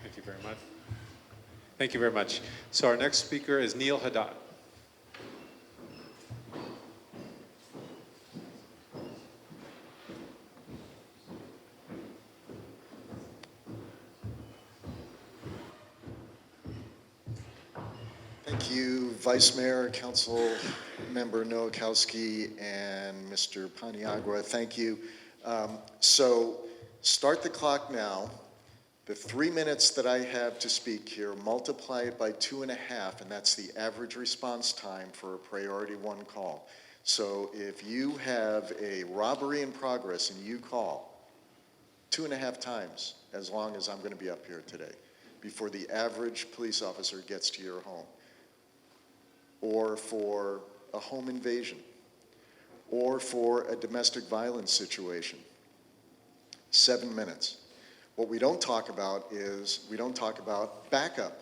Thank you very much. Thank you very much. So our next speaker is Neil Haddad. Vice Mayor, Council Member Nowakowski, and Mr. Paniagua, thank you. So start the clock now. The 3 minutes that I have to speak here, multiply it by 2.5, and that's the average response time for a priority 1 call. So if you have a robbery in progress and you call 2.5 times as long as I'm going to be up here today before the average police officer gets to your home, or for a home invasion, or for a domestic violence situation, 7 minutes. What we don't talk about is, we don't talk about backup.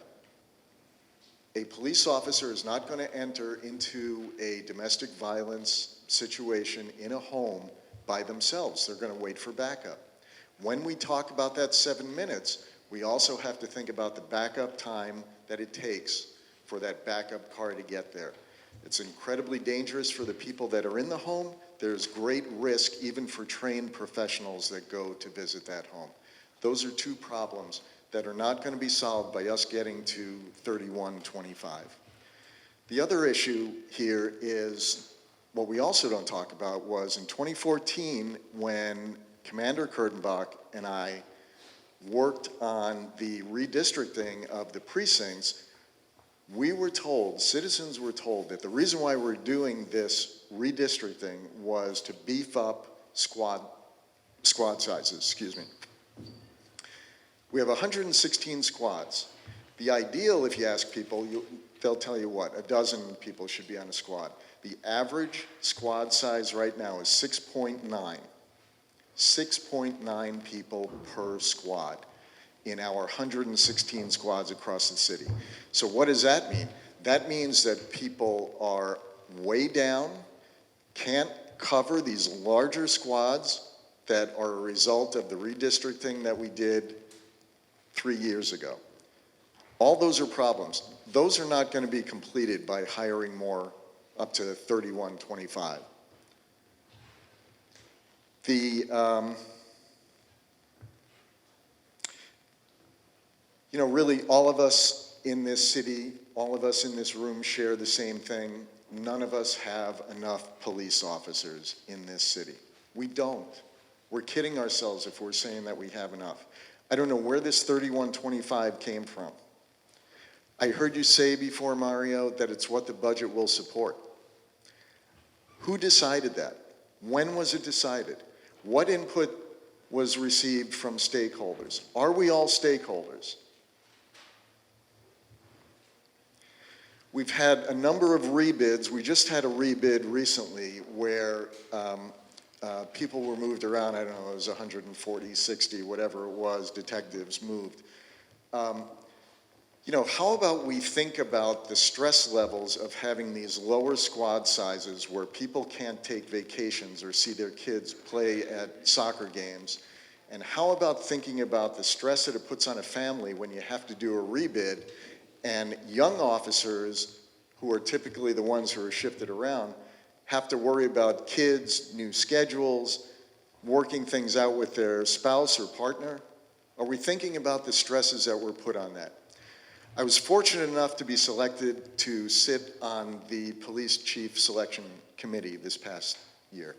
A police officer is not going to enter into a domestic violence situation in a home by themselves. They're going to wait for backup. When we talk about that 7 minutes, we also have to think about the backup time that it takes for that backup car to get there. It's incredibly dangerous for the people that are in the home. There's great risk even for trained professionals that go to visit that home. Those are 2 problems that are not going to be solved by us getting to 3125. The other issue here is, what we also don't talk about was in 2014 when Commander Kurtenbach and I worked on the redistricting of the precincts, we were told, citizens were told, that the reason why we're doing this redistricting was to beef up squad sizes, excuse me. We have 116 squads. The ideal, if you ask people, they'll tell you what, 12 people should be on a squad. The average squad size right now is 6.9. 6.9 people per squad in our 116 squads across the city. So what does that mean? That means that people are way down, can't cover these larger squads that are a result of the redistricting that we did 3 years ago. All those are problems. Those are not going to be completed by hiring more up to 3125. Really all of us in this city, all of us in this room share the same thing. None of us have enough police officers in this city. We don't. We're kidding ourselves if we're saying that we have enough. I don't know where this 3125 came from. I heard you say before, Mario, that it's what the budget will support. Who decided that? When was it decided? What input was received from stakeholders? Are we all stakeholders? We've had a number of rebids. We just had a rebid recently where people were moved around. I don't know, it was 140, 60, whatever it was, detectives moved. How about we think about the stress levels of having these lower squad sizes where people can't take vacations or see their kids play at soccer games? And how about thinking about the stress that it puts on a family when you have to do a rebid and young officers, who are typically the ones who are shifted around, have to worry about kids, new schedules, working things out with their spouse or partner? Are we thinking about the stresses that were put on that? I was fortunate enough to be selected to sit on the police chief selection committee this past year.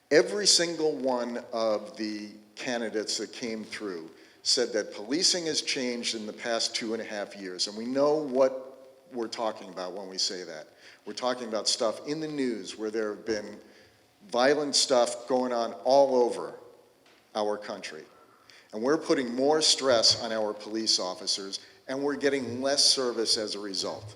Every single one of the candidates that came through said that policing has changed in the past 2.5 years, and we know what we're talking about when we say that. We're talking about stuff in the news where there have been violent stuff going on all over our country. And we're putting more stress on our police officers, and we're getting less service as a result.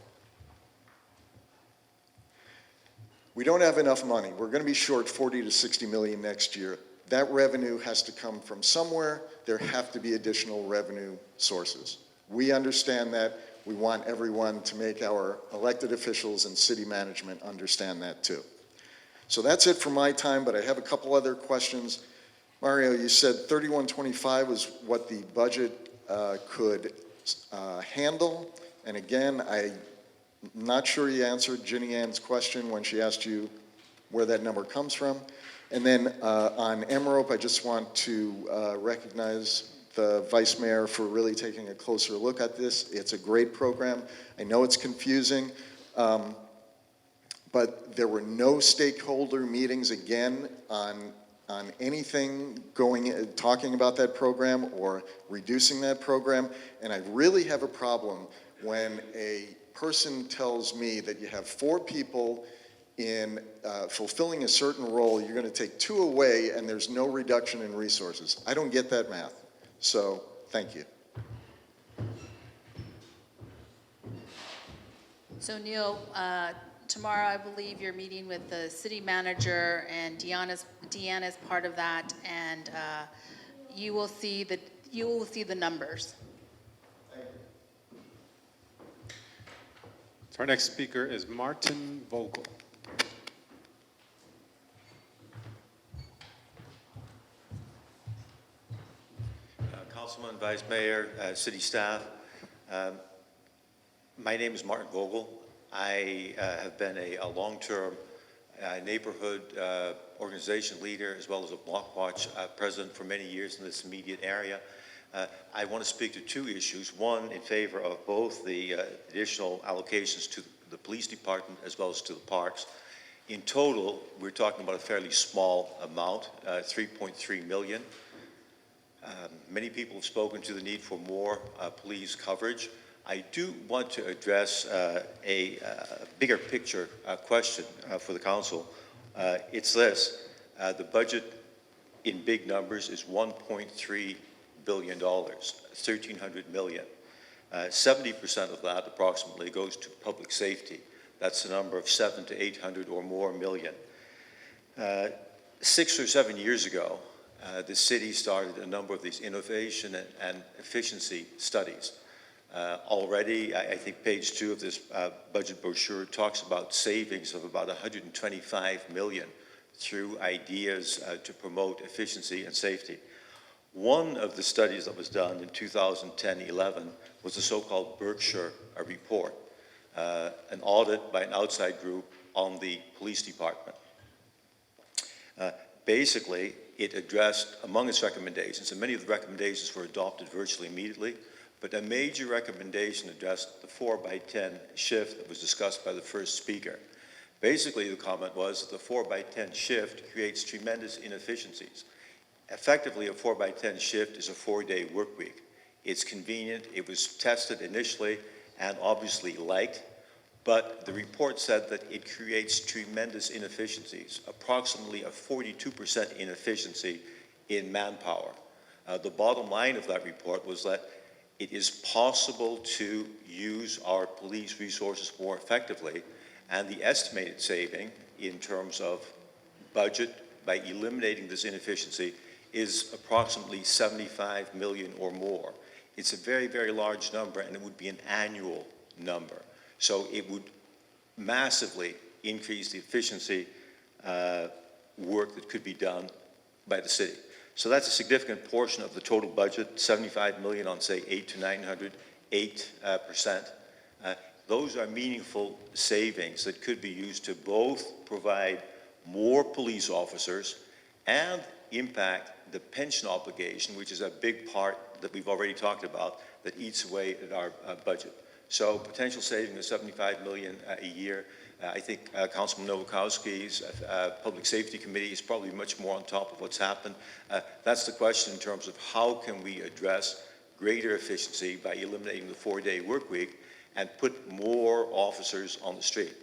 We don't have enough money. We're going to be short 40 to 60 million next year. That revenue has to come from somewhere. There have to be additional revenue sources. We understand that. We want everyone to make our elected officials and city management understand that too. So that's it for my time, but I have a couple other questions. Mario, you said 3125 was what the budget could handle. And again, I'm not sure you answered Ginny Ann's question when she asked you where that number comes from. And then on MROPE, I just want to recognize the vice mayor for really taking a closer look at this. It's a great program. I know it's confusing, but there were no stakeholder meetings again on anything talking about that program or reducing that program. And I really have a problem when a person tells me that you have 4 people in fulfilling a certain role, you're going to take 2 away and there's no reduction in resources. I don't get that math. So, thank you. So Neil, tomorrow I believe you're meeting with the city manager, and Deanna's part of that, and you will see the numbers. So our next speaker is Martin Vogel. Councilman, Vice Mayor, City staff. My name is Martin Vogel. I have been a long-term neighborhood organization leader as well as a block watch president for many years in this immediate area. I want to speak to 2 issues. One, in favor of both the additional allocations to the police department as well as to the parks. In total, we're talking about a fairly small amount, $3.3 million. Many people have spoken to the need for more police coverage. I do want to address a bigger picture question for the council. It's this: the budget in big numbers is $1.3 billion, 1,300 million. 70% of that approximately goes to public safety. That's the number of 700 to 800 or more million. 6 or 7 years ago, the city started a number of these innovation and efficiency studies. Already, I think page 2 of this budget brochure talks about savings of about 125 million through ideas to promote efficiency and safety. One of the studies that was done in 2010-11 was the so-called Berkshire report, an audit by an outside group on the police department. Basically, it addressed, among its recommendations, and many of the recommendations were adopted virtually immediately, but a major recommendation addressed the 4x10 shift that was discussed by the first speaker. Basically, the comment was that the 4x10 shift creates tremendous inefficiencies. Effectively, a 4x10 shift is a 4-day work week. It's convenient. It was tested initially and obviously liked, but the report said that it creates tremendous inefficiencies, approximately a 42% inefficiency in manpower. The bottom line of that report was that it is possible to use our police resources more effectively, and the estimated saving in terms of budget by eliminating this inefficiency is approximately 75 million or more. It's a very, very large number, and it would be an annual number. So it would massively increase the efficiency work that could be done by the city. So that's a significant portion of the total budget, 75 million on, say, 8 to 900, 8%. Those are meaningful savings that could be used to both provide more police officers and impact the pension obligation, which is a big part that we've already talked about, that eats away at our budget. So potential saving of 75 million a year. I think Councilman Nowakowski's Public Safety Committee is probably much more on top of what's happened. That's the question in terms of how can we address greater efficiency by eliminating the 4-day work week and put more officers on the street.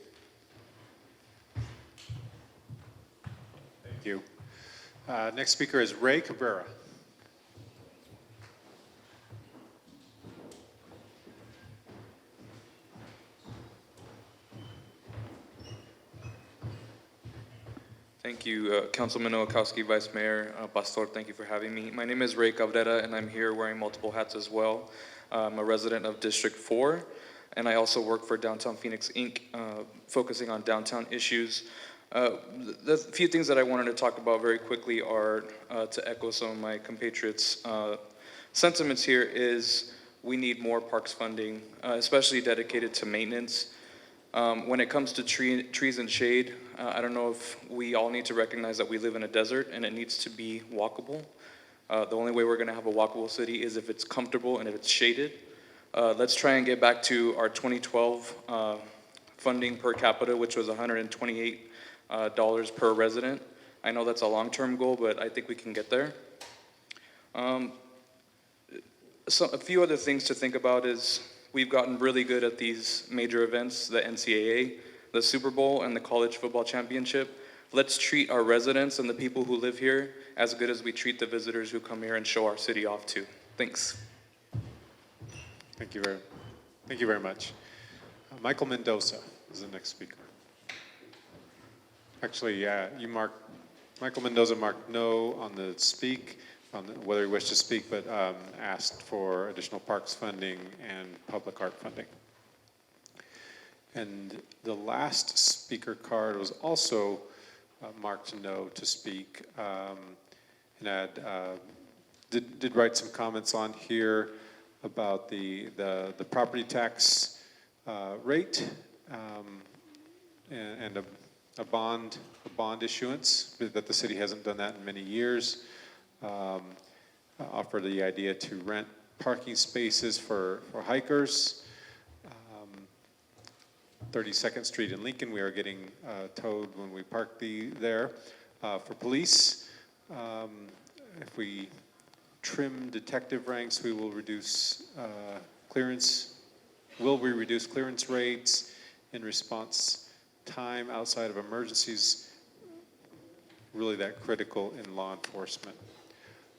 Thank you. Next speaker is Ray Cabrera. Thank you, Councilman Nowakowski, Vice Mayor Pastor, thank you for having me. My name is Ray Cabrera, and I'm here wearing multiple hats as well. I'm a resident of District 4, and I also work for Downtown Phoenix, Inc., focusing on downtown issues. The few things that I wanted to talk about very quickly are, to echo some of my compatriots' sentiments here, is we need more parks funding, especially dedicated to maintenance. When it comes to trees and shade, I don't know if we all need to recognize that we live in a desert and it needs to be walkable. The only way we're going to have a walkable city is if it's comfortable and if it's shaded. Let's try and get back to our 2012 funding per capita, which was $128 per resident. I know that's a long-term goal, but I think we can get there. So a few other things to think about is we've gotten really good at these major events, the NCAA, the Super Bowl, and the college football championship. Let's treat our residents and the people who live here as good as we treat the visitors who come here and show our city off too. Thanks. Thank you very much. Michael Mendoza is the next speaker. Actually, Michael Mendoza marked no on the speak, on whether he wished to speak, but asked for additional parks funding and public art funding. And the last speaker card was also marked no to speak, and did write some comments on here about the property tax rate and a bond issuance, that the city hasn't done that in many years. Offered the idea to rent parking spaces for hikers. 32nd Street in Lincoln, we are getting towed when we park there. For police, if we trim detective ranks, we will reduce clearance. Will we reduce clearance rates in response time outside of emergencies? Really that critical in law enforcement.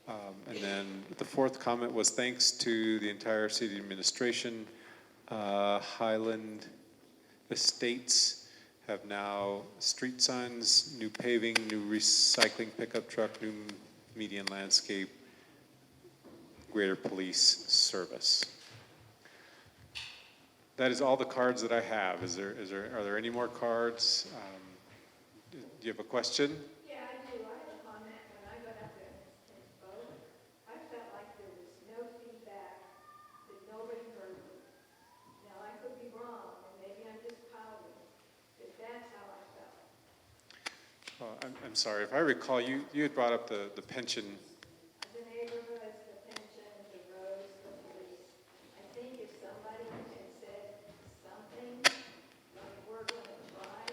And then the fourth comment was thanks to the entire city administration. Highland Estates have now street signs, new paving, new recycling pickup truck, new median landscape, greater police service. That is all the cards that I have. Are there any more cards? Do you have a question? Yeah, I do. I have a comment. When I got up there and spoke, I felt like there was no feedback, that nobody heard me. Now, I could be wrong, and maybe I'm just pouting, but that's how I felt. I'm sorry. If I recall, you had brought up the pension. The neighborhoods, the pension, the roads, the police. I think if somebody had said something, like we're going to try,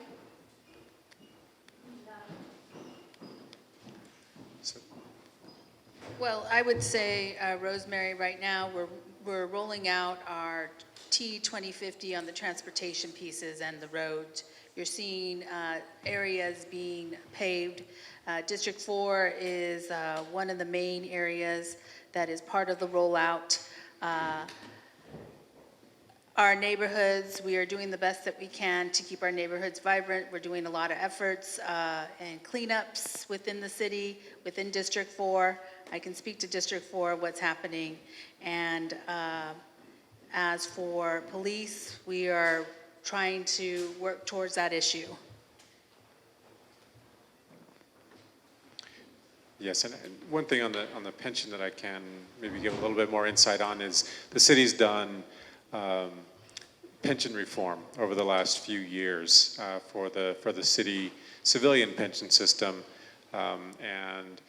nothing. Well, I would say, Rosemary, right now, we're rolling out our T2050 on the transportation pieces and the road. You're seeing areas being paved. District 4 is one of the main areas that is part of the rollout. Our neighborhoods, we are doing the best that we can to keep our neighborhoods vibrant. We're doing a lot of efforts and cleanups within the city, within District 4. I can speak to District 4, what's happening. And as for police, we are trying to work towards that issue. Yes, and one thing on the pension that I can maybe give a little bit more insight on is the city's done pension reform over the last few years for the city civilian pension system, and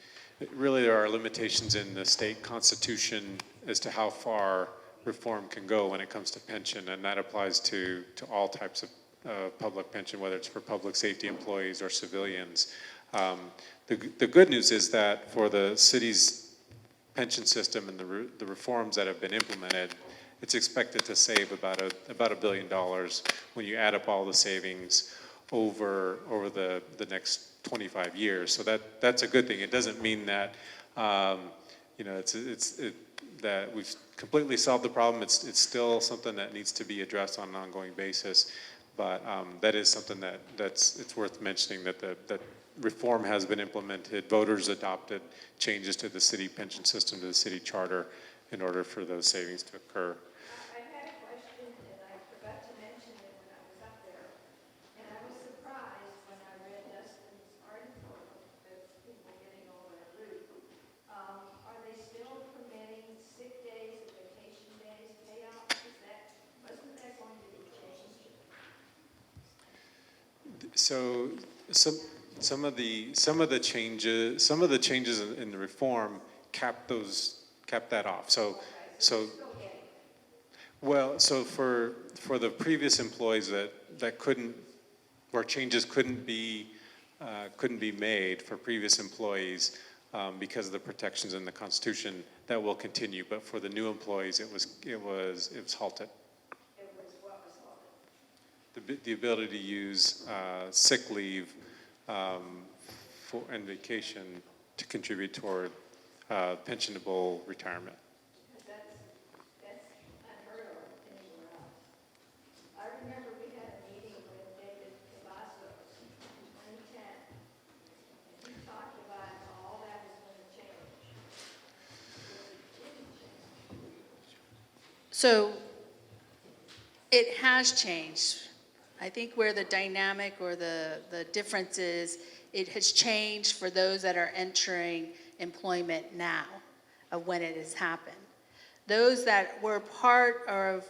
really there are limitations in the state constitution as to how far reform can go when it comes to pension, and that applies to all types of public pension, whether it's for public safety employees or civilians. The good news is that for the city's pension system and the reforms that have been implemented, it's expected to save about $1 billion when you add up all the savings over the next 25 years. So that's a good thing. It doesn't mean that that we've completely solved the problem. It's still something that needs to be addressed on an ongoing basis. But that is something it's worth mentioning, that reform has been implemented. Voters adopted changes to the city pension system, to the city charter, in order for those savings to occur. I had a question, and I forgot to mention it when I was up there. And I was surprised when I read Dustin's article of people getting all their route. Are they still permitting sick days and vacation days payouts? Wasn't that going to be changed? So some of the changes in the reform cap that off. Well, so for the previous employees that couldn't, where changes couldn't be made for previous employees because of the protections in the Constitution, that will continue. But for the new employees, it was halted. The ability to use sick leave and vacation to contribute toward pensionable retirement. That's unheard of anywhere else. I remember we had a meeting with David Cavazos in 2010, and he talked about how all that is going to change. It didn't change. So it has changed. I think where the dynamic or the difference is, it has changed for those that are entering employment now of when it has happened. Those that were part of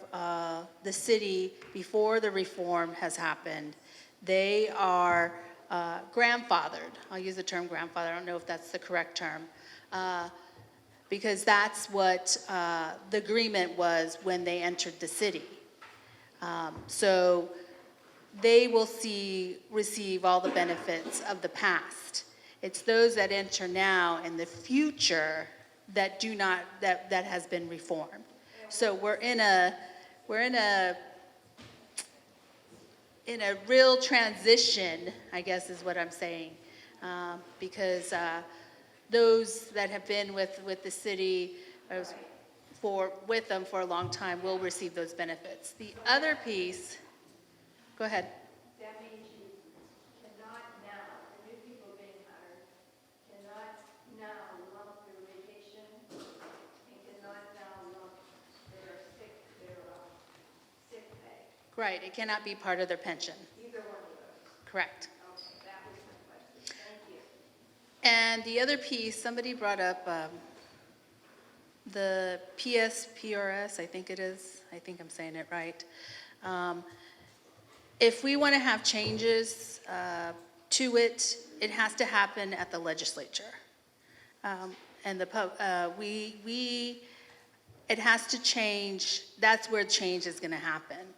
the city before the reform has happened, they are grandfathered. I'll use the term grandfather. I don't know if that's the correct term. Because that's what the agreement was when they entered the city. So they will receive all the benefits of the past. It's those that enter now in the future that do not, that has been reformed. So we're in a real transition, I guess is what I'm saying, because those that have been with the city with them for a long time will receive those benefits. The other piece, go ahead. That means you cannot now, the new people being hired, cannot now lump their vacation and cannot now lump their sick pay. Right, it cannot be part of their pension. Either one of those. Correct. Okay, that was my question. Thank you. And the other piece, somebody brought up the PSPRS, I think it is. I think I'm saying it right. If we want to have changes to it, it has to happen at the legislature. And it has to change. That's where change is going to happen.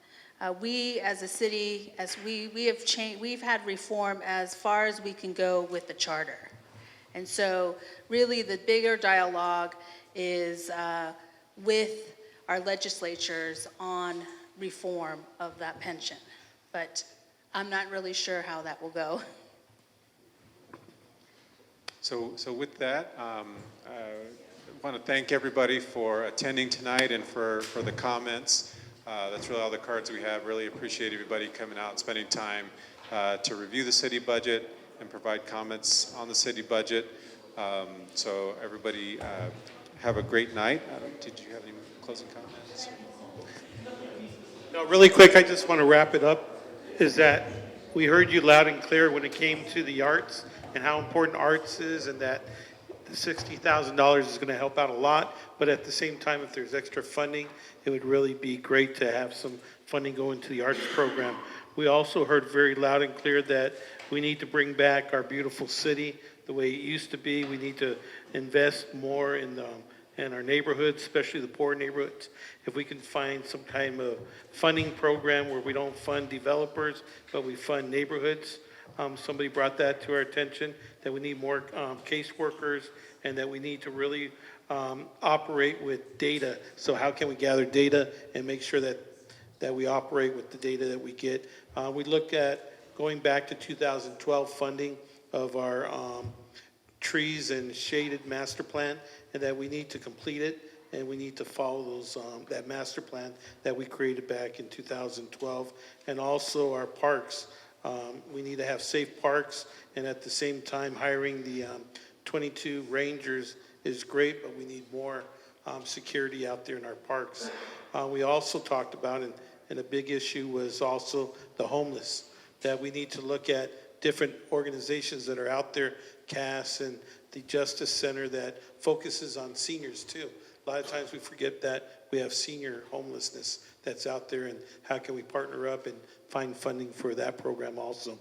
We as a city, we've had reform as far as we can go with the charter. And so really the bigger dialogue is with our legislatures on reform of that pension. But I'm not really sure how that will go. So with that, I want to thank everybody for attending tonight and for the comments. That's really all the cards we have. Really appreciate everybody coming out and spending time to review the city budget and provide comments on the city budget. So everybody have a great night. Did you have any closing comments? No, really quick, I just want to wrap it up, is that we heard you loud and clear when it came to the arts and how important arts is, and that the $60,000 is going to help out a lot, but at the same time, if there's extra funding, it would really be great to have some funding go into the arts program. We also heard very loud and clear that we need to bring back our beautiful city the way it used to be. We need to invest more in our neighborhoods, especially the poor neighborhoods. If we can find some kind of funding program where we don't fund developers, but we fund neighborhoods. Somebody brought that to our attention, that we need more caseworkers and that we need to really operate with data. So how can we gather data and make sure that we operate with the data that we get? We look at going back to 2012 funding of our trees and shaded master plan, and that we need to complete it, and we need to follow those that master plan that we created back in 2012, and also our parks. We need to have safe parks, and at the same time, hiring the 22 rangers is great, but we need more security out there in our parks. We also talked about, and a big issue was also the homeless, that we need to look at different organizations that are out there, CAS and the Justice Center, that focuses on seniors too. A lot of times we forget that we have senior homelessness that's out there, and how can we partner up and find funding for that program also.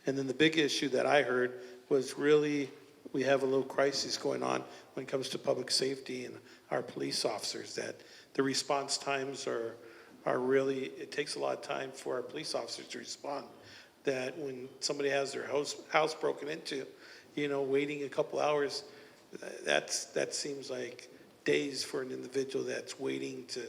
And then the big issue that I heard was really, we have a little crisis going on when it comes to public safety and our police officers, that the response times are really, it takes a lot of time for our police officers to respond. That when somebody has their house broken into, waiting a couple hours, that seems like days for an individual that's waiting to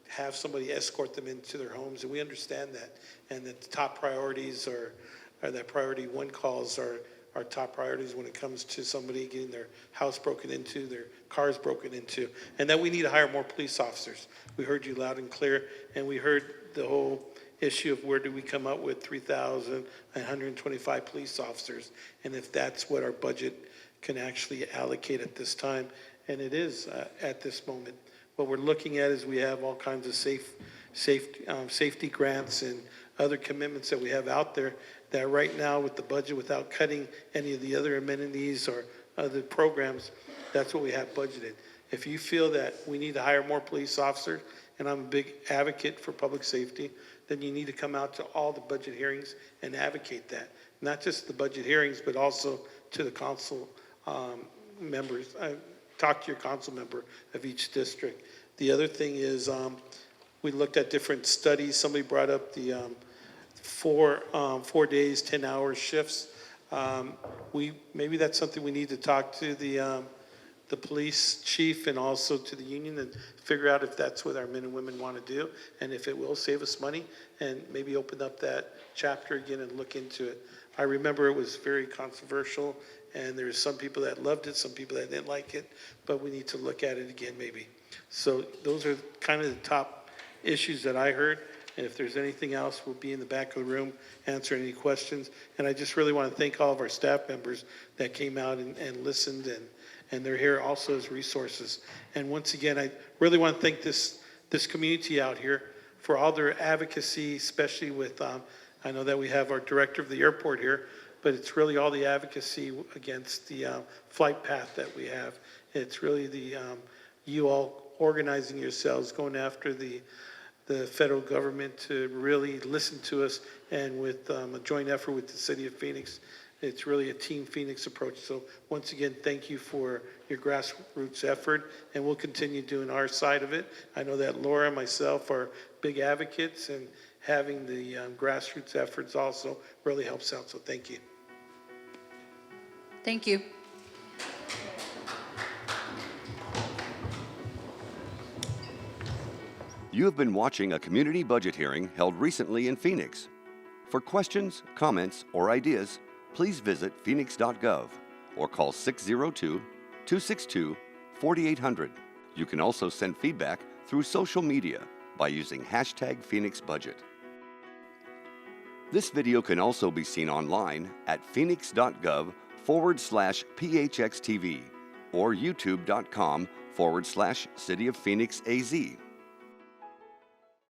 have somebody escort them into their homes, and we understand that. And that the top priorities are that priority one calls are top priorities when it comes to somebody getting their house broken into, their cars broken into, and that we need to hire more police officers. We heard you loud and clear, and we heard the whole issue of where do we come up with 3,125 police officers, and if that's what our budget can actually allocate at this time, and it is at this moment. What we're looking at is we have all kinds of safety grants and other commitments that we have out there that right now with the budget, without cutting any of the other amenities or other programs, that's what we have budgeted. If you feel that we need to hire more police officers, and I'm a big advocate for public safety, then you need to come out to all the budget hearings and advocate that. Not just the budget hearings, but also to the council members. Talk to your council member of each district. The other thing is we looked at different studies. Somebody brought up the 4 days, 10-hour shifts. Maybe that's something we need to talk to the police chief and also to the union and figure out if that's what our men and women want to do and if it will save us money, and maybe open up that chapter again and look into it. I remember it was very controversial, and there's some people that loved it, some people that didn't like it, but we need to look at it again maybe. So those are kind of the top issues that I heard, and if there's anything else, we'll be in the back of the room answering any questions. And I just really want to thank all of our staff members that came out and listened, and they're here also as resources. And once again, I really want to thank this community out here for all their advocacy, especially with, I know that we have our director of the airport here, but it's really all the advocacy against the flight path that we have. It's really you all organizing yourselves, going after the federal government to really listen to us, and with a joint effort with the city of Phoenix, it's really a Team Phoenix approach. So once again, thank you for your grassroots effort, and we'll continue doing our side of it. I know that Laura and myself are big advocates, and having the grassroots efforts also really helps out, so thank you. Thank you. You have been watching a community budget hearing held recently in Phoenix. For questions, comments, or ideas, please visit phoenix.gov or call 602-262-4800. You can also send feedback through social media by using #PhoenixBudget. This video can also be seen online at phoenix.gov/PHXTV or youtube.com/City of Phoenix AZ.